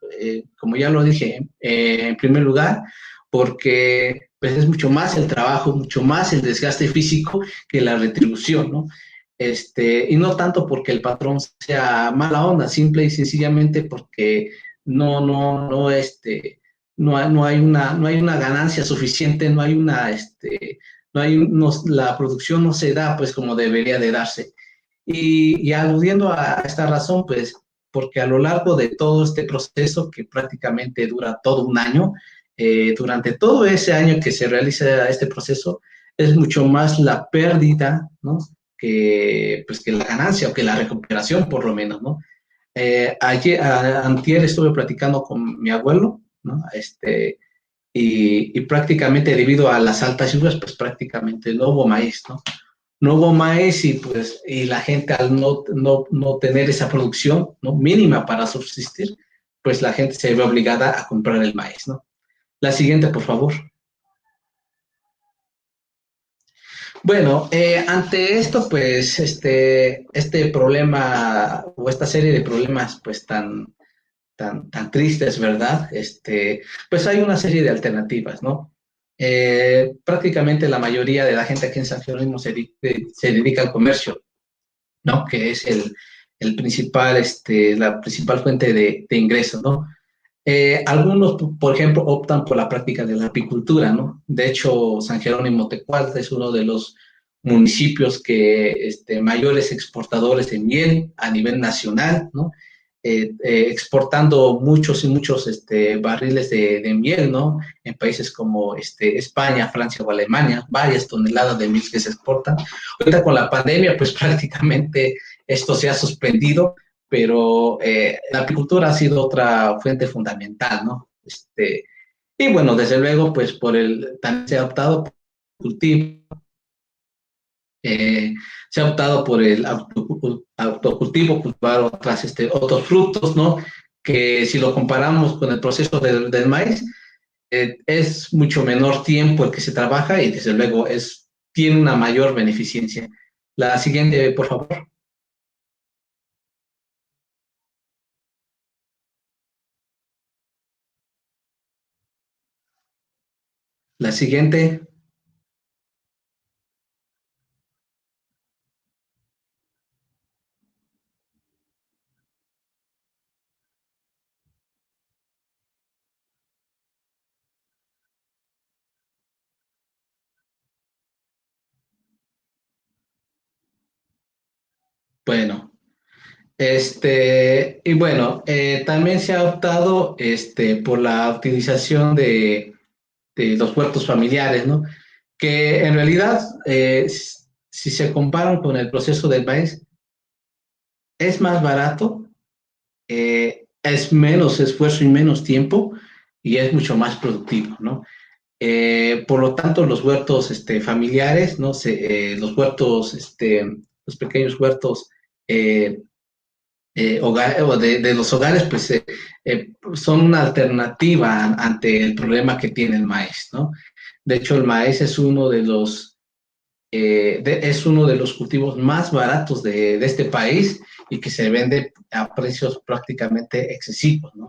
Como ya lo dije, en primer lugar, porque pues, es mucho más el trabajo, mucho más el desgaste físico que la retribución, ¿no? Y no tanto porque el patrón sea mala onda, simple y sencillamente porque no hay una ganancia suficiente, la producción no se da pues como debería de darse. Y aludiendo a esta razón, pues, porque a lo largo de todo este proceso, que prácticamente dura todo un año, durante todo ese año que se realiza este proceso, es mucho más la pérdida, ¿no? Pues, que la ganancia o que la recuperación, por lo menos, ¿no? Antier estuve platicando con mi abuelo, ¿no? Y prácticamente debido a las altas lluvias, pues prácticamente no hubo maíz, ¿no? No hubo maíz y pues y la gente al no tener esa producción, ¿no? Mínima para subsistir, pues la gente se ve obligada a comprar el maíz, ¿no? La siguiente, por favor. Bueno, ante esto, pues, este problema o esta serie de problemas, pues, tan tristes, ¿verdad? Pues hay una serie de alternativas, ¿no? Prácticamente la mayoría de la gente aquí en San Jerónimo se dedica al comercio, ¿no? Que es el principal, la principal fuente de ingresos, ¿no? Algunos, por ejemplo, optan por la práctica de la apicultura, ¿no? De hecho, San Jerónimo Tecualta es uno de los municipios que mayores exportadores de miel a nivel nacional, ¿no? Exportando muchos y muchos barriles de miel, ¿no? En países como España, Francia o Alemania, varias toneladas de miel que se exportan. Ahorita con la pandemia, pues prácticamente esto se ha suspendido, pero la apicultura ha sido otra fuente fundamental, ¿no? Y bueno, desde luego, pues también se ha optado por el cultivo, se ha optado por el autocultivo, cultivar otros frutos, ¿no? Que si lo comparamos con el proceso del maíz, es mucho menor tiempo el que se trabaja y desde luego tiene una mayor beneficencia. La siguiente, por favor. La siguiente. Bueno, y bueno, también se ha optado por la utilización de los huertos familiares, ¿no? Que en realidad, si se comparan con el proceso del maíz, es más barato, es menos esfuerzo y menos tiempo y es mucho más productivo, ¿no? Por lo tanto, los huertos familiares, ¿no? Los huertos, los pequeños huertos de los hogares, pues son una alternativa ante el problema que tiene el maíz, ¿no? De hecho, el maíz es es uno de los cultivos más baratos de este país y que se vende a precios prácticamente excesivos, ¿no?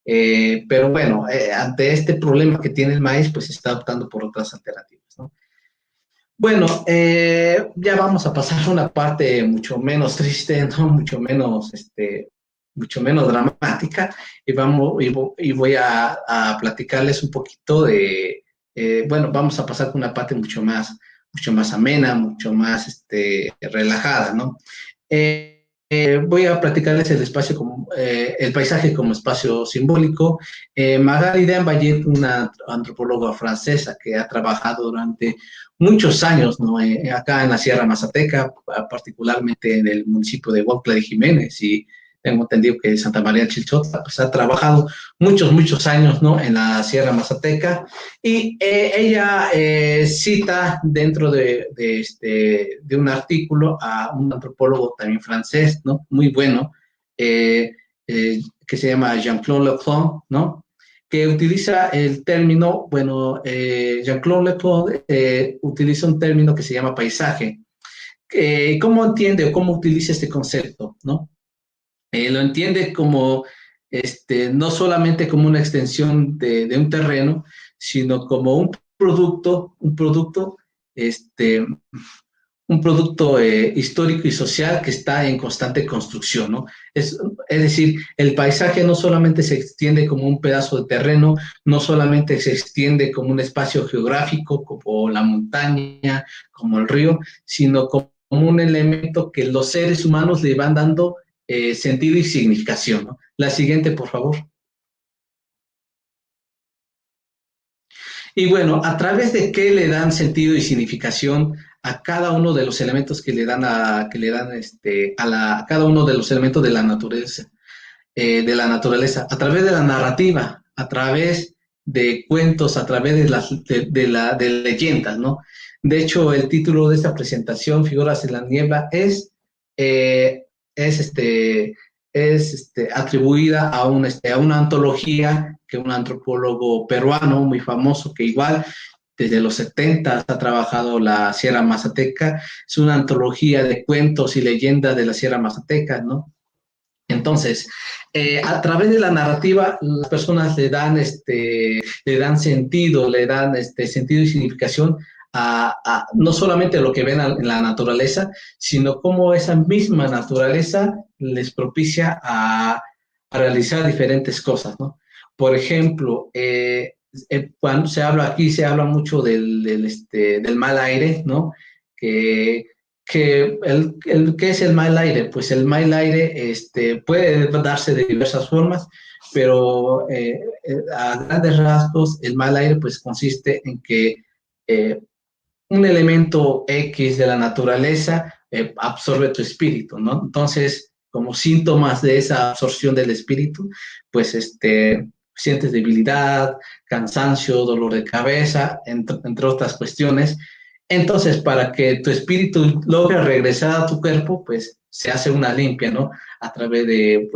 Pero bueno, ante este problema que tiene el maíz, pues se está optando por otras alternativas, ¿no? Bueno, ya vamos a pasar a una parte mucho menos triste, ¿no? Mucho menos dramática y voy a platicarles un poquito bueno, vamos a pasar con una parte mucho más amena, mucho más relajada, ¿no? Voy a platicarles el paisaje como espacio simbólico. Magali Dambayet, una antropóloga francesa que ha trabajado durante muchos años, ¿no? Acá en la Sierra Mazateca, particularmente en el municipio de Huautla de Jiménez, y tengo entendido que Santa María Chilchota, pues ha trabajado muchos años, ¿no? En la Sierra Mazateca, y ella cita dentro de un artículo a un antropólogo también francés, ¿no? Muy bueno, que se llama Jean-Claude Leclerc, ¿no? Que utiliza el término, bueno, Jean-Claude Leclerc utiliza un término que se llama paisaje. ¿Cómo entiende o cómo utiliza este concepto, no? Lo entiende como, no solamente como una extensión de un terreno, sino como un producto histórico y social que está en constante construcción, ¿no? Es decir, el paisaje no solamente se extiende como un pedazo de terreno, no solamente se extiende como un espacio geográfico, como la montaña, como el río, sino como como un elemento que los seres humanos le van dando sentido y significación, ¿no? La siguiente, por favor. Y bueno, ¿a través de qué le dan sentido y significación a cada uno de los elementos que le dan a cada uno de los elementos de la naturaleza? A través de la narrativa, a través de cuentos, a través de leyendas, ¿no? De hecho, el título de esta presentación, Figuras en la Niebla, es atribuida a una antología que un antropólogo peruano muy famoso, que igual desde los 70 ha trabajado la Sierra Mazateca. Es una antología de cuentos y leyendas de la Sierra Mazateca, ¿no? Entonces, a través de la narrativa, las personas le dan sentido, sentido y significación no solamente lo que ven en la naturaleza, sino cómo esa misma naturaleza les propicia a realizar diferentes cosas, ¿no? Por ejemplo, cuando se habla mucho del mal aire, ¿no? ¿Qué es el mal aire? Pues el mal aire puede darse de diversas formas, pero a grandes rasgos el mal aire pues consiste en que un elemento X de la naturaleza absorbe tu espíritu, ¿no? Entonces, como síntomas de esa absorción del espíritu, pues sientes debilidad, cansancio, dolor de cabeza, entre otras cuestiones. Entonces, para que tu espíritu logre regresar a tu cuerpo, pues se hace una limpia, ¿no? A través de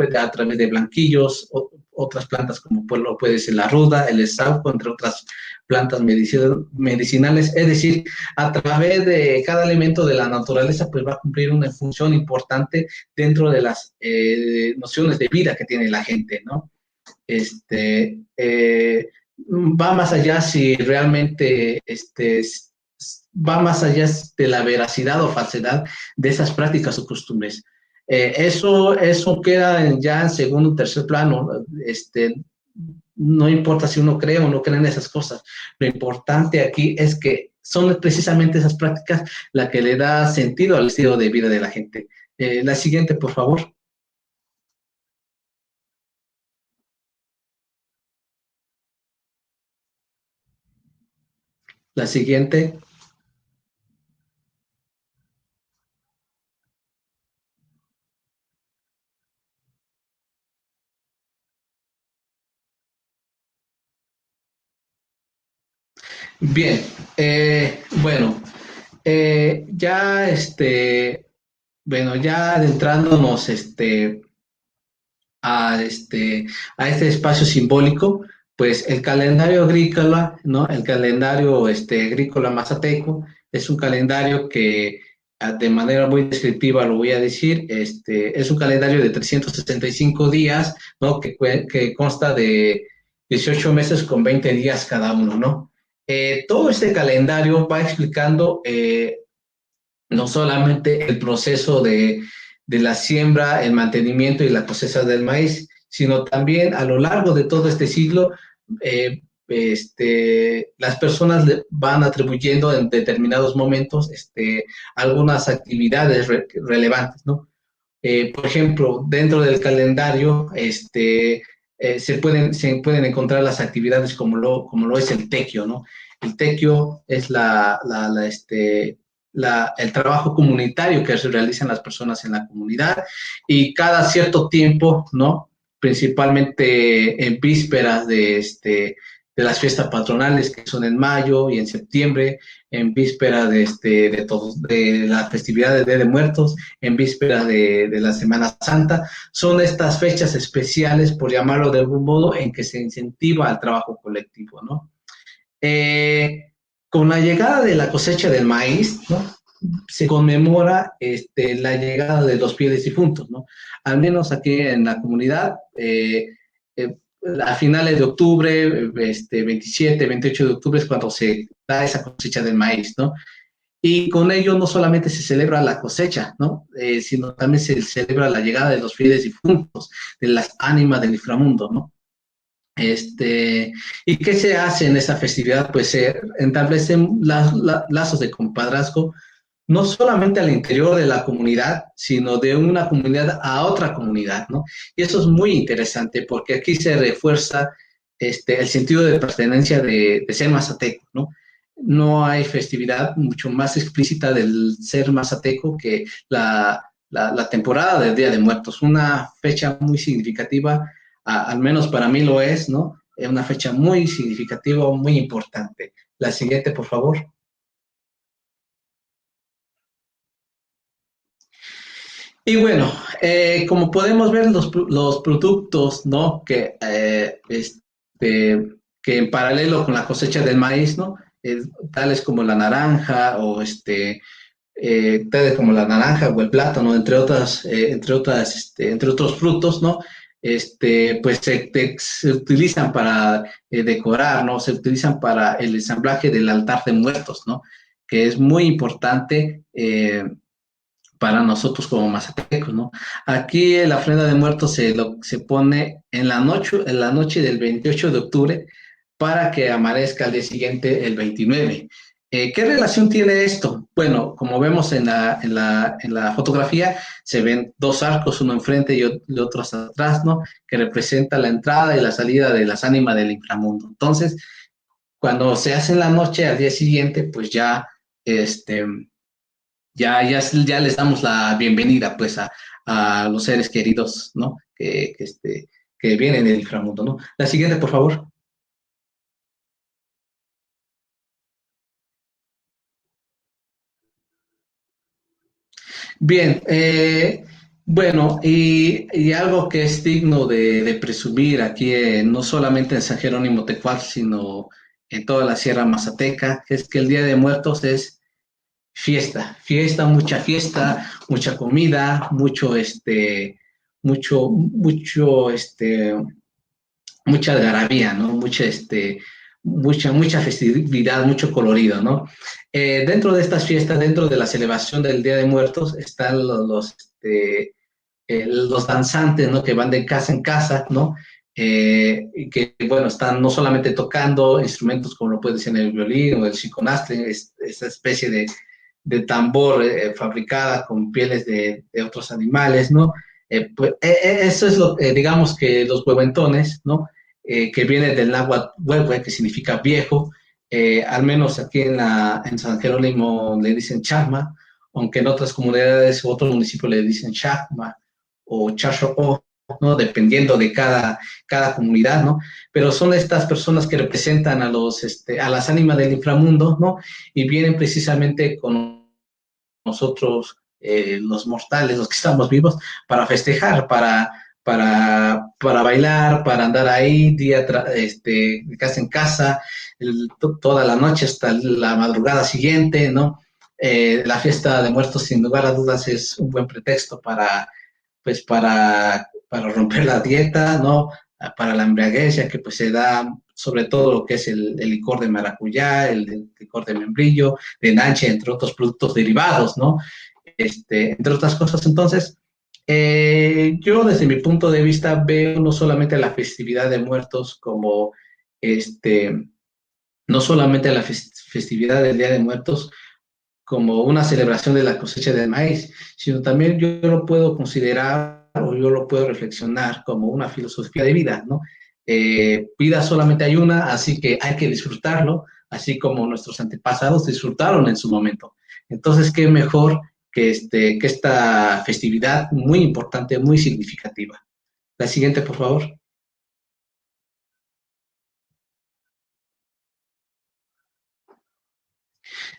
blanquillos, otras plantas como puede ser la ruda, el esauco, entre otras plantas medicinales. Es decir, a través de cada elemento de la naturaleza, pues va a cumplir una función importante dentro de las nociones de vida que tiene la gente, ¿no? Va más allá si realmente va más allá de la veracidad o falsedad de esas prácticas o costumbres. Eso queda ya en segundo o tercer plano. No importa si uno cree o no cree en esas cosas. Lo importante aquí es que son precisamente esas prácticas las que le da sentido al estilo de vida de la gente. La siguiente, por favor. La siguiente. Bien, bueno, ya ya adentrándonos a este espacio simbólico, pues el calendario agrícola, ¿no? El calendario agrícola mazateco es un calendario que de manera muy descriptiva lo voy a decir, es un calendario de 365 días, ¿no? Que consta de 18 meses con 20 días cada uno, ¿no? Todo este calendario va explicando no solamente el proceso de la siembra, el mantenimiento y la cosecha del maíz, sino también a lo largo de todo este siglo, las personas le van atribuyendo en determinados momentos algunas actividades relevantes, ¿no? Por ejemplo, dentro del calendario se pueden encontrar las actividades como lo es el tequio, ¿no? El tequio es el trabajo comunitario que se realizan las personas en la comunidad, y cada cierto tiempo, ¿no? Principalmente en vísperas de las fiestas patronales, que son en mayo y en septiembre, en víspera de las festividades de Muertos, en víspera de la Semana Santa. Son estas fechas especiales, por llamarlo de algún modo, en que se incentiva el trabajo colectivo, ¿no? Con la llegada de la cosecha del maíz, ¿no? Se conmemora la llegada de los fieles difuntos, ¿no? Al menos aquí en la comunidad, a finales de octubre, 27, 28 de octubre es cuando se da esa cosecha del maíz, ¿no? Y con ello no solamente se celebra la cosecha, ¿no? Sino también se celebra la llegada de los fieles difuntos, de las ánimas del inframundo, ¿no? ¿Y qué se hace en esa festividad? Pues se establecen lazos de compadrazgo no solamente al interior de la comunidad, sino de una comunidad a otra comunidad, ¿no? Y eso es muy interesante porque aquí se refuerza el sentido de pertenencia de ser mazateco, ¿no? No hay festividad mucho más explícita del ser mazateco que la temporada del Día de Muertos, una fecha muy significativa, al menos para mí lo es, ¿no? Es una fecha muy significativa, muy importante. La siguiente, por favor. Y bueno, como podemos ver, los productos, ¿no? Que en paralelo con la cosecha del maíz, ¿no? Tales como la naranja o tales como la naranja o el plátano, entre otros frutos, ¿no? Pues se utilizan para decorar, ¿no? Se utilizan para el ensamblaje del altar de muertos, ¿no? Que es muy importante para nosotros como mazatecos, ¿no? Aquí la ofrenda de muertos se pone en la noche del 28 de octubre para que amanezca al día siguiente el 29. ¿Qué relación tiene esto? Bueno, como vemos en la fotografía, se ven dos arcos, uno enfrente y otro hacia atrás, ¿no? Que representa la entrada y la salida de las ánimas del inframundo. Entonces, cuando se hace en la noche, al día siguiente, pues ya les damos la bienvenida, pues, a los seres queridos, ¿no? Que vienen del inframundo, ¿no? La siguiente, por favor. Bien, bueno, y algo que es digno de presumir aquí, no solamente en San Jerónimo Tecuac, sino en toda la Sierra Mazateca, es que el Día de Muertos es fiesta, mucha comida, mucho, mucha algarabía, ¿no? Mucha festividad, mucho colorido, ¿no? Dentro de estas fiestas, dentro de la celebración del Día de Muertos, están los danzantes, ¿no? Que van de casa en casa, ¿no? Y que, bueno, están no solamente tocando instrumentos como lo puede ser el violín o el chiconastre, esa especie de tambor fabricada con pieles de otros animales, ¿no? Eso es digamos que los hueventones, ¿no? Que viene del náhuatl huehue, que significa viejo, al menos aquí en San Jerónimo le dicen chasma, aunque en otras comunidades u otros municipios le dicen chasma o chacho, ¿no? Dependiendo de cada comunidad, ¿no? Pero son estas personas que representan a las ánimas del inframundo, ¿no? Y vienen precisamente con nosotros, los mortales, los que estamos vivos, para festejar, para bailar, para andar ahí de casa en casa, toda la noche hasta la madrugada siguiente, ¿no? La fiesta de muertos, sin lugar a dudas, es un buen pretexto pues, para romper la dieta, ¿no? Para la embriaguez, ya que pues se da sobre todo lo que es el licor de maracuyá, el licor de membrillo, de nanche, entre otros productos derivados, ¿no? Entre otras cosas. Entonces, yo desde mi punto de vista veo no solamente la festividad de muertos como, no solamente la festividad del Día de Muertos como una celebración de la cosecha del maíz, sino también yo lo puedo considerar o yo lo puedo reflexionar como una filosofía de vida, ¿no? Vida solamente hay una, así que hay que disfrutarlo, así como nuestros antepasados disfrutaron en su momento. Entonces, qué mejor que esta festividad muy importante, muy significativa. La siguiente, por favor.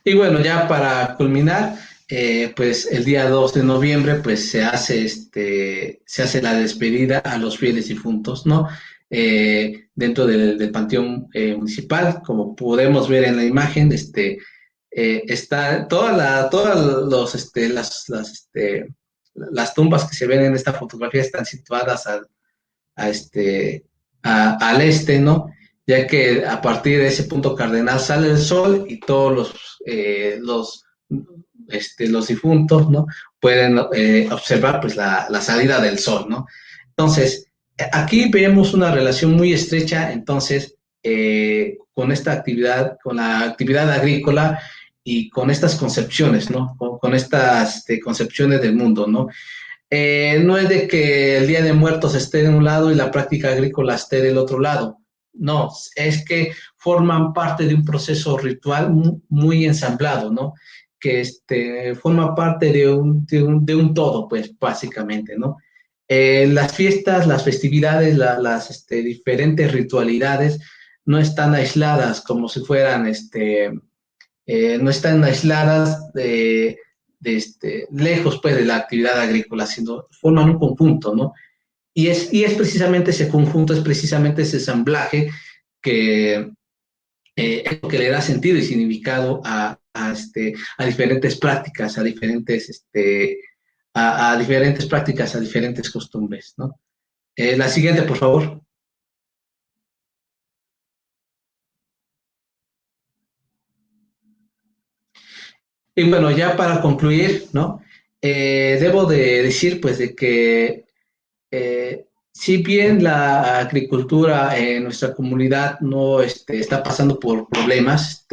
Y bueno, ya para culminar, pues el día 2 de noviembre, pues se hace la despedida a los fieles difuntos, ¿no? Dentro del Panteón Municipal, como podemos ver en la imagen, está las tumbas que se ven en esta fotografía están situadas a al este, ¿no? Ya que a partir de ese punto cardenal sale el sol y todos los difuntos, ¿no? Pueden observar pues la salida del sol, ¿no? Entonces, aquí vemos una relación muy estrecha, entonces, con esta actividad, con la actividad agrícola y con estas concepciones, ¿no? Con estas concepciones del mundo, ¿no? No es de que el Día de Muertos esté de un lado y la práctica agrícola esté del otro lado. No, es que forman parte de un proceso ritual muy ensamblado, ¿no? Que forma parte de un todo, pues, básicamente, ¿no? Las fiestas, las festividades, las diferentes ritualidades no están aisladas como si fueran, no están aisladas lejos, pues, de la actividad agrícola, sino forman un conjunto, ¿no? Y es precisamente ese conjunto, es precisamente ese ensamblaje que, es lo que le da sentido y significado a diferentes prácticas, a diferentes prácticas, a diferentes costumbres, ¿no? La siguiente, por favor. Y bueno, ya para concluir, ¿no? Debo de decir, pues, de que si bien la agricultura en nuestra comunidad no está pasando por problemas,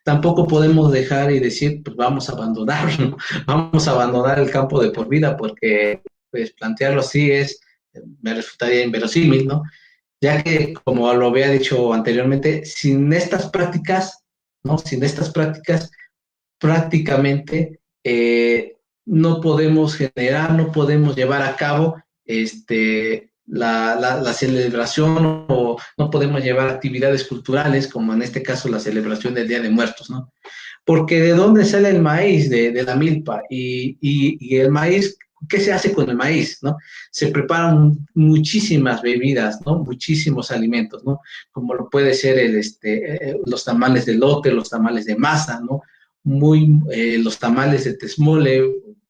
tampoco podemos dejar y decir, pues vamos a abandonarlo, ¿no? Vamos a abandonar el campo de por vida, porque pues plantearlo así me resultaría inverosímil, ¿no? Ya que, como lo había dicho anteriormente, sin estas prácticas, ¿no? Sin estas prácticas, prácticamente no podemos generar, no podemos llevar a cabo la celebración, o no podemos llevar actividades culturales, como en este caso la celebración del Día de Muertos, ¿no? Porque ¿de dónde sale el maíz? De la milpa. Y el maíz, ¿qué se hace con el maíz, no? Se preparan muchísimas bebidas, ¿no? Muchísimos alimentos, ¿no? Como lo puede ser los tamales de elote, los tamales de masa, ¿no? Los tamales de tezmole,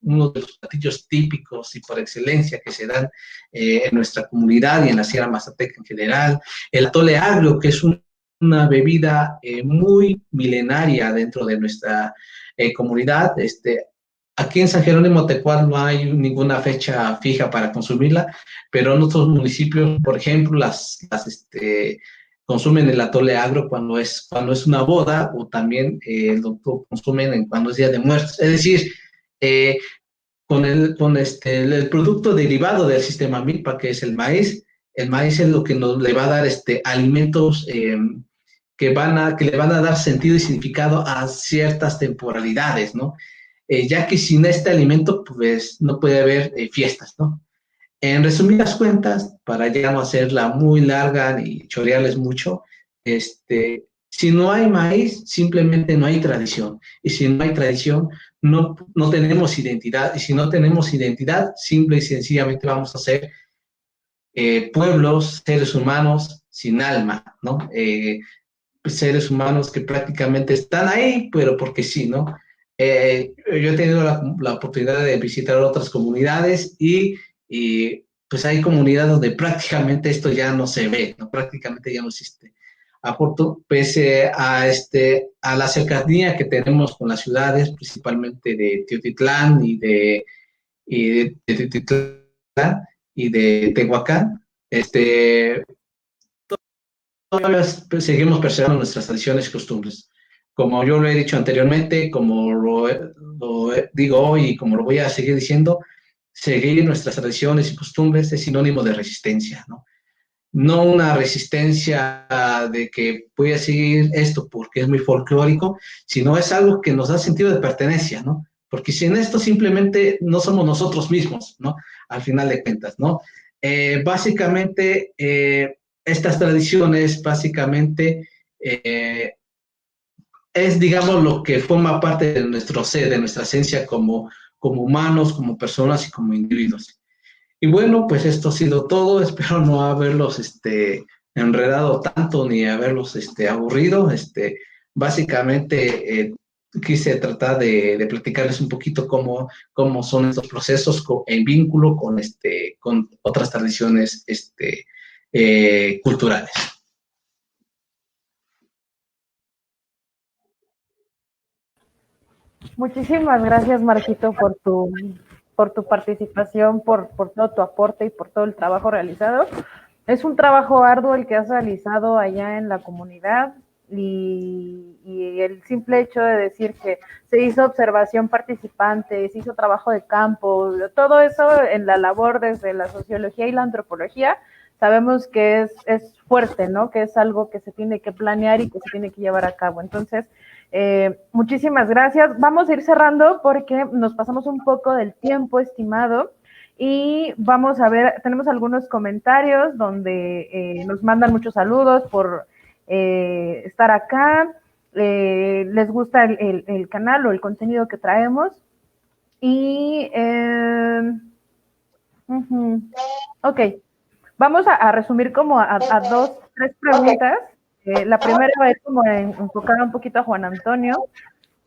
uno de los platillos típicos y por excelencia que se dan en nuestra comunidad y en la Sierra Mazateca en general. El atole agrio, que es una bebida muy milenaria dentro de nuestra comunidad. Aquí en San Jerónimo Tecual no hay ninguna fecha fija para consumirla, pero en otros municipios, por ejemplo, consumen el atole agrio cuando es una boda, o también lo consumen cuando es Día de Muertos. Es decir, el producto derivado del sistema milpa, que es el maíz es lo que le va a dar alimentos que le van a dar sentido y significado a ciertas temporalidades, ¿no? Ya que sin este alimento, pues, no puede haber fiestas, ¿no? En resumidas cuentas, para ya no hacerla muy larga ni chorearles mucho, si no hay maíz, simplemente no hay tradición. Y si no hay tradición, no tenemos identidad. Y si no tenemos identidad, simple y sencillamente vamos a ser pueblos, seres humanos sin alma, ¿no? Seres humanos que prácticamente están ahí, pero porque sí, ¿no? Yo he tenido la oportunidad de visitar otras comunidades y pues hay comunidades donde prácticamente esto ya no se ve, ¿no? Prácticamente ya no existe. Pese a la cercanía que tenemos con las ciudades, principalmente de Teotitlán y de Teotitlán y de Tehuacán, todavía seguimos preservando nuestras tradiciones y costumbres. Como yo lo he dicho anteriormente, como lo digo hoy y como lo voy a seguir diciendo, seguir nuestras tradiciones y costumbres es sinónimo de resistencia, ¿no? No una resistencia de que voy a seguir esto porque es muy folclórico, sino es algo que nos da sentido de pertenencia, ¿no? Porque sin esto simplemente no somos nosotros mismos, ¿no? Al final de cuentas, ¿no? Básicamente, estas tradiciones, básicamente, es, digamos, lo que forma parte de nuestro ser, de nuestra esencia como humanos, como personas y como individuos. Y bueno, pues esto ha sido todo. Espero no haberlos enredado tanto ni haberlos aburrido. Básicamente quise tratar de platicarles un poquito cómo son estos procesos en vínculo con otras tradiciones culturales. Muchísimas gracias, Marquito, por tu participación, por todo tu aporte y por todo el trabajo realizado. Es un trabajo arduo el que has realizado allá en la comunidad. y el simple hecho de decir que se hizo observación participante, se hizo trabajo de campo, todo eso en la labor desde la sociología y la antropología, sabemos que es fuerte, ¿no? Que es algo que se tiene que planear y que se tiene que llevar a cabo. Entonces, muchísimas gracias. Vamos a ir cerrando porque nos pasamos un poco del tiempo estimado y vamos a ver, tenemos algunos comentarios donde nos mandan muchos saludos por estar acá, les gusta el canal o el contenido que traemos y ok, vamos a resumir como a dos, tres preguntas. La primera va a ir como enfocada un poquito a Juan Antonio.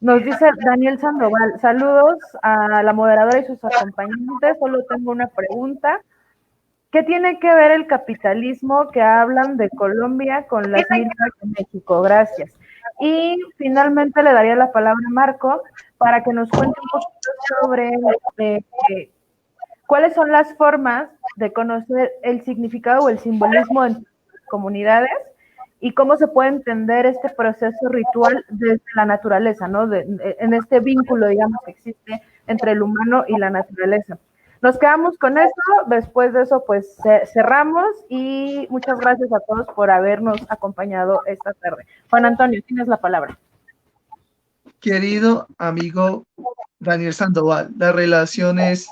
Nos dice Daniel Sandoval, saludos a la moderadora y sus acompañantes, solo tengo una pregunta. ¿Qué tiene que ver el capitalismo que hablan de Colombia con las milpas de México? Gracias. Y finalmente le daría la palabra a Marco para que nos cuente un poquito sobre cuáles son las formas de conocer el significado o el simbolismo en comunidades y cómo se puede entender este proceso ritual desde la naturaleza, ¿no? En este vínculo, digamos, que existe entre el humano y la naturaleza. Nos quedamos con eso, después de eso pues cerramos y muchas gracias a todos por habernos acompañado esta tarde. Juan Antonio, tienes la palabra. Querido amigo Daniel Sandoval, la relación es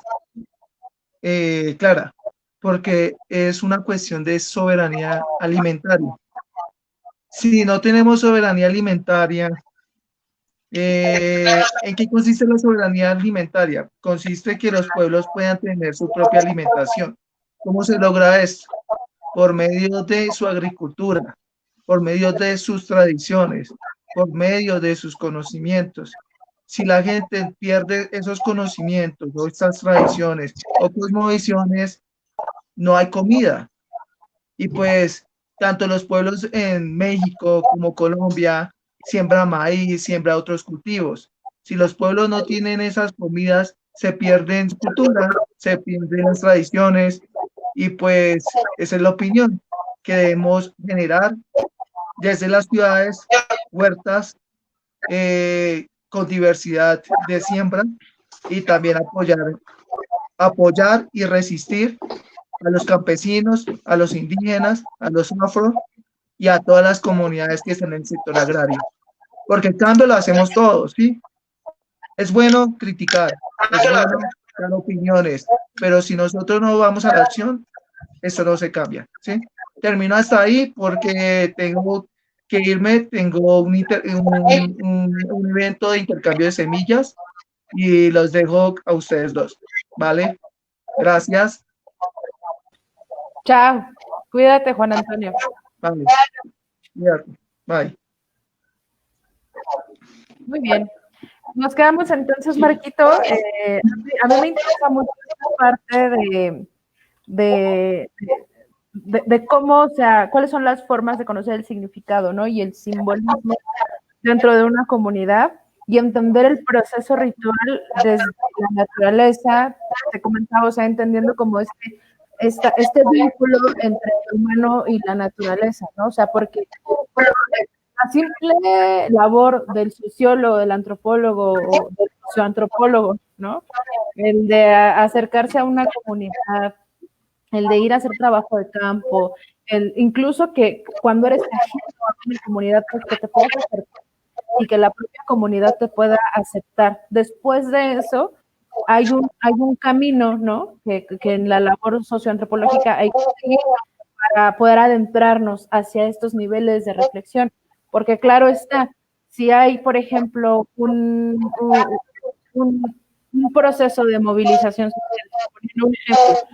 clara, porque es una cuestión de soberanía alimentaria. Si no tenemos soberanía alimentaria, ¿en qué consiste la soberanía alimentaria? Consiste en que los pueblos puedan tener su propia alimentación. ¿Cómo se logra esto? Por medio de su agricultura, por medio de sus tradiciones, por medio de sus conocimientos. Si la gente pierde esos conocimientos o estas tradiciones o cosmovisiones, no hay comida. Y pues tanto los pueblos en México como Colombia siembran maíz, siembran otros cultivos. Si los pueblos no tienen esas comidas, se pierden su cultura, se pierden las tradiciones y pues esa es la opinión que debemos generar desde las ciudades, huertas con diversidad de siembra y también apoyar y resistir a los campesinos, a los indígenas, a los afro y a todas las comunidades que están en el sector agrario. Porque el cambio lo hacemos todos, ¿sí? Es bueno criticar, es bueno dar opiniones, pero si nosotros no vamos a la acción, esto no se cambia, ¿sí? Termino hasta ahí porque tengo que irme, tengo un evento de intercambio de semillas y los dejo a ustedes dos, ¿vale? Gracias. Chao. Cuídate, Juan Antonio. Vale. Bye. Muy bien. Nos quedamos entonces, Marquito. A mí me interesa mucho esta parte de cómo, o sea, cuáles son las formas de conocer el significado, ¿no? Y el simbolismo dentro de una comunidad y entender el proceso ritual desde la naturaleza. Te comentaba, o sea, entendiendo como este vínculo entre el humano y la naturaleza, ¿no? O sea, porque la simple labor del sociólogo, del antropólogo o del socioantropólogo, ¿no? El de acercarse a una comunidad, el de ir a hacer trabajo de campo, incluso que cuando eres ajeno a una comunidad, pues que te puedas acercar y que la propia comunidad te pueda aceptar. Después de eso, hay un camino, ¿no? Que en la labor socioantropológica hay que seguir para poder adentrarnos hacia estos niveles de reflexión. Porque claro está, si hay, por ejemplo, un proceso de movilización social, un ejemplo,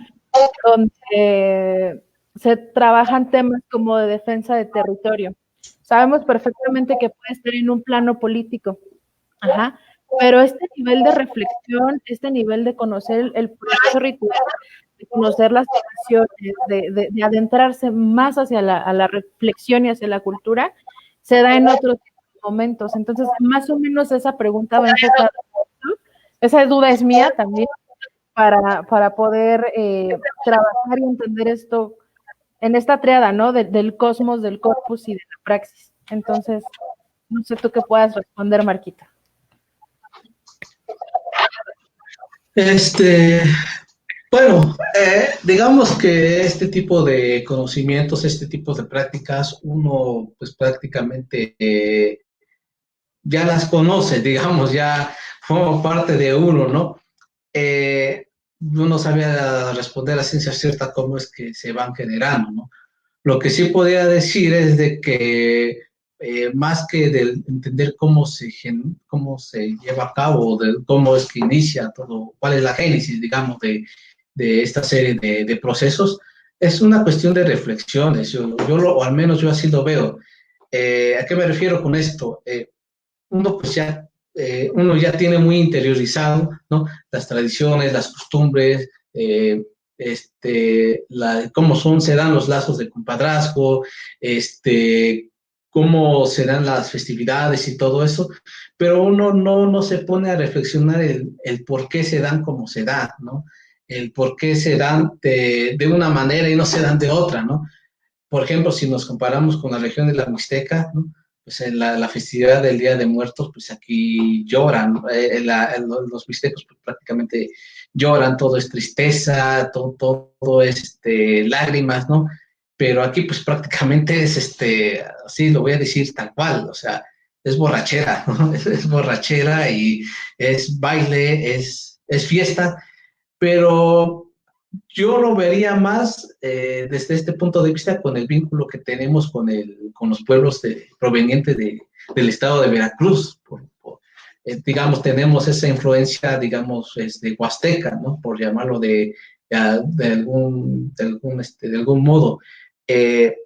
donde se trabajan temas como de defensa de territorio. Sabemos perfectamente que puede estar en un plano político, pero este nivel de reflexión, este nivel de conocer el proceso ritual, de conocer las tradiciones, de adentrarse más hacia la reflexión y hacia la cultura, se da en otros momentos. Entonces, más o menos esa pregunta va enfocada, ¿no? Esa duda es mía también, para poder trabajar y entender esto en esta triada, ¿no? Del cosmos, del corpus y de la praxis. Entonces, no sé tú qué puedas responder, Marquita. Bueno, digamos que este tipo de conocimientos, este tipo de prácticas, uno pues prácticamente ya las conoce, digamos, ya forma parte de uno, ¿no? No sabía responder a ciencia cierta cómo es que se van generando, ¿no? Lo que sí podría decir es de que más que de entender cómo se lleva a cabo, de cómo es que inicia todo, cuál es la génesis, digamos, de esta serie de procesos, es una cuestión de reflexiones. O al menos yo así lo veo. ¿A qué me refiero con esto? Uno pues ya, uno ya tiene muy interiorizado, ¿no? Las tradiciones, las costumbres, cómo se dan los lazos de compadrazgo, cómo se dan las festividades y todo eso, pero uno no se pone a reflexionar el por qué se dan como se dan, ¿no? El por qué se dan de una manera y no se dan de otra, ¿no? Por ejemplo, si nos comparamos con la región de la Mixteca, ¿no? Pues en la festividad del Día de Muertos, pues aquí lloran, los mixtecos pues, prácticamente lloran, todo es tristeza, todo es lágrimas, ¿no? Pero aquí pues prácticamente es, así lo voy a decir tal cual, o sea, es borrachera, ¿no? Es borrachera y es baile, es fiesta, pero yo lo vería más desde este punto de vista con el vínculo que tenemos con los pueblos provenientes del estado de Veracruz. Digamos, tenemos esa influencia, digamos, huasteca, ¿no? Por llamarlo de algún modo. Eh,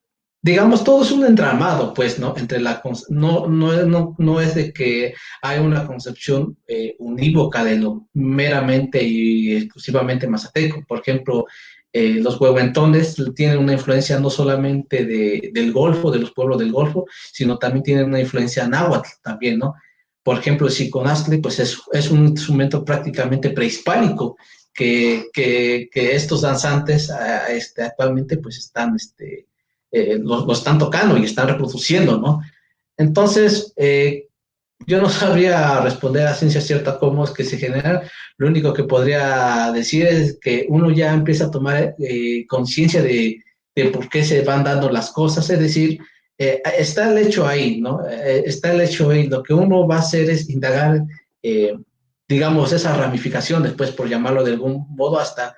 digamos, todo es un entramado, pues, ¿no? No es de que hay una concepción unívoca de lo meramente y exclusivamente mazateco. Por ejemplo, los huehuentones tienen una influencia no solamente del Golfo, de los pueblos del Golfo, sino también tienen una influencia náhuatl también, ¿no? Por ejemplo, el Xiconastle, pues es un instrumento prácticamente prehispánico que estos danzantes actualmente pues están lo están tocando y están reproduciendo, ¿no? Entonces, yo no sabría responder a ciencia cierta cómo es que se genera. Lo único que podría decir es que uno ya empieza a tomar conciencia de por qué se van dando las cosas, es decir, está el hecho ahí, ¿no? Está el hecho ahí. Lo que uno va a hacer es indagar, eh, digamos, esa ramificación, después por llamarlo de algún modo, hasta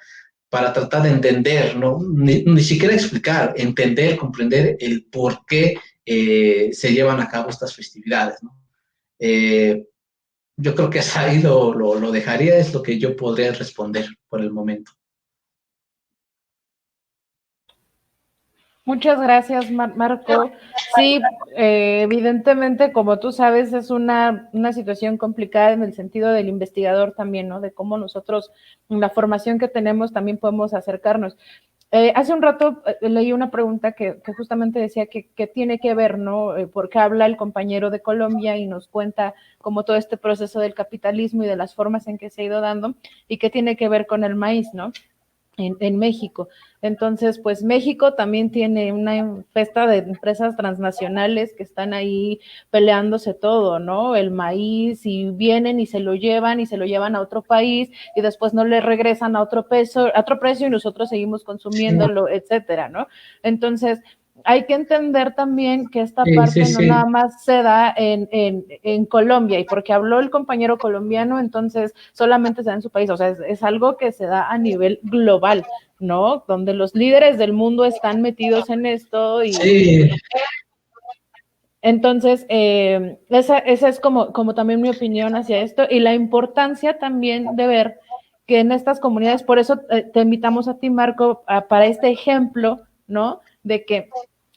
para tratar de entender, ¿no? Ni siquiera explicar, entender, comprender el por qué se llevan a cabo estas festividades, ¿no? Eh, yo creo que ahí lo dejaría, es lo que yo podría responder por el momento. Muchas gracias, Marco. Sí, evidentemente, como tú sabes, es una situación complicada en el sentido del investigador también, ¿no? De cómo nosotros, en la formación que tenemos, también podemos acercarnos. Hace un rato leí una pregunta que justamente decía que tiene que ver, ¿no? Porque habla el compañero de Colombia y nos cuenta como todo este proceso del capitalismo y de las formas en que se ha ido dando y que tiene que ver con el maíz, ¿no? En México. Entonces, pues México también tiene una festa de empresas transnacionales que están ahí peleándose todo, ¿no? El maíz y vienen y se lo llevan a otro país y después no le regresan a otro precio y nosotros seguimos consumiéndolo, sí, etcétera, ¿no? Entonces, hay que entender también que esta parte no nada más se da en Colombia, y porque habló el compañero colombiano, entonces solamente se da en su país, o sea, es algo que se da a nivel global, ¿no? Donde los líderes del mundo están metidos en esto y... Sí. Entonces, esa es como también mi opinión hacia esto y la importancia también de ver que en estas comunidades, por eso te invitamos a ti, Marco, para este ejemplo, ¿no? De que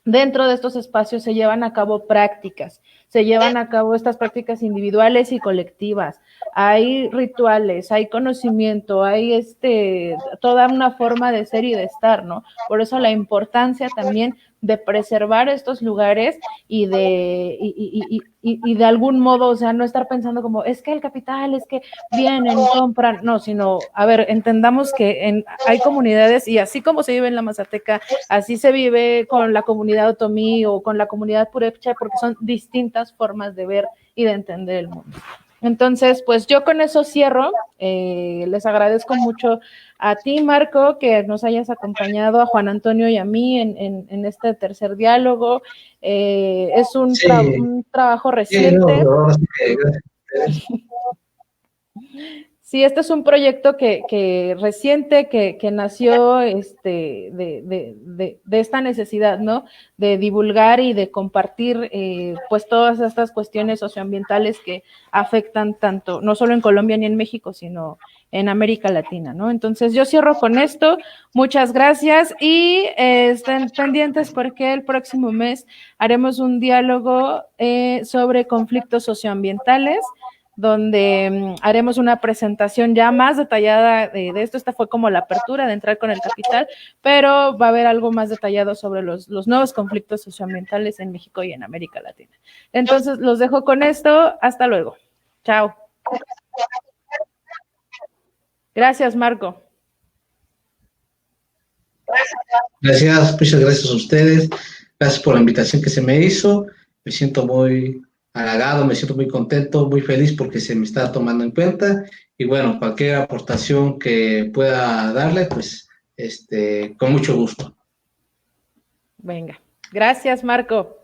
dentro de estos espacios se llevan a cabo prácticas, se llevan a cabo estas prácticas individuales y colectivas, hay rituales, hay conocimiento, hay toda una forma de ser y de estar, ¿no? Por eso la importancia también de preservar estos lugares y de algún modo, o sea, no estar pensando como, es que el capital, es que vienen, compran, no, sino, a ver, entendamos que hay comunidades y así como se vive en la Mazateca, así se vive con la comunidad otomí o con la comunidad purépecha, porque son distintas formas de ver y de entender el mundo. Entonces, pues yo con eso cierro. Les agradezco mucho a ti, Marco, que nos hayas acompañado, a Juan Antonio y a mí en este tercer diálogo. Es un trabajo reciente. Sí, este es un proyecto que reciente, que nació de esta necesidad, ¿no? De divulgar y de compartir pues todas estas cuestiones socioambientales que afectan tanto, no solo en Colombia ni en México, sino en América Latina, ¿no? Entonces yo cierro con esto, muchas gracias y estén pendientes porque el próximo mes haremos un diálogo sobre conflictos socioambientales, donde haremos una presentación ya más detallada de esto. Esta fue como la apertura de entrar con el capital, pero va a haber algo más detallado sobre los nuevos conflictos socioambientales en México y en América Latina. Entonces, los dejo con esto. Hasta luego. Chao. Gracias, Marco. Gracias, muchas gracias a ustedes. Gracias por la invitación que se me hizo. Me siento muy halagado, me siento muy contento, muy feliz porque se me está tomando en cuenta. Y bueno, cualquier aportación que pueda darle, pues, con mucho gusto. Venga. Gracias, Marco.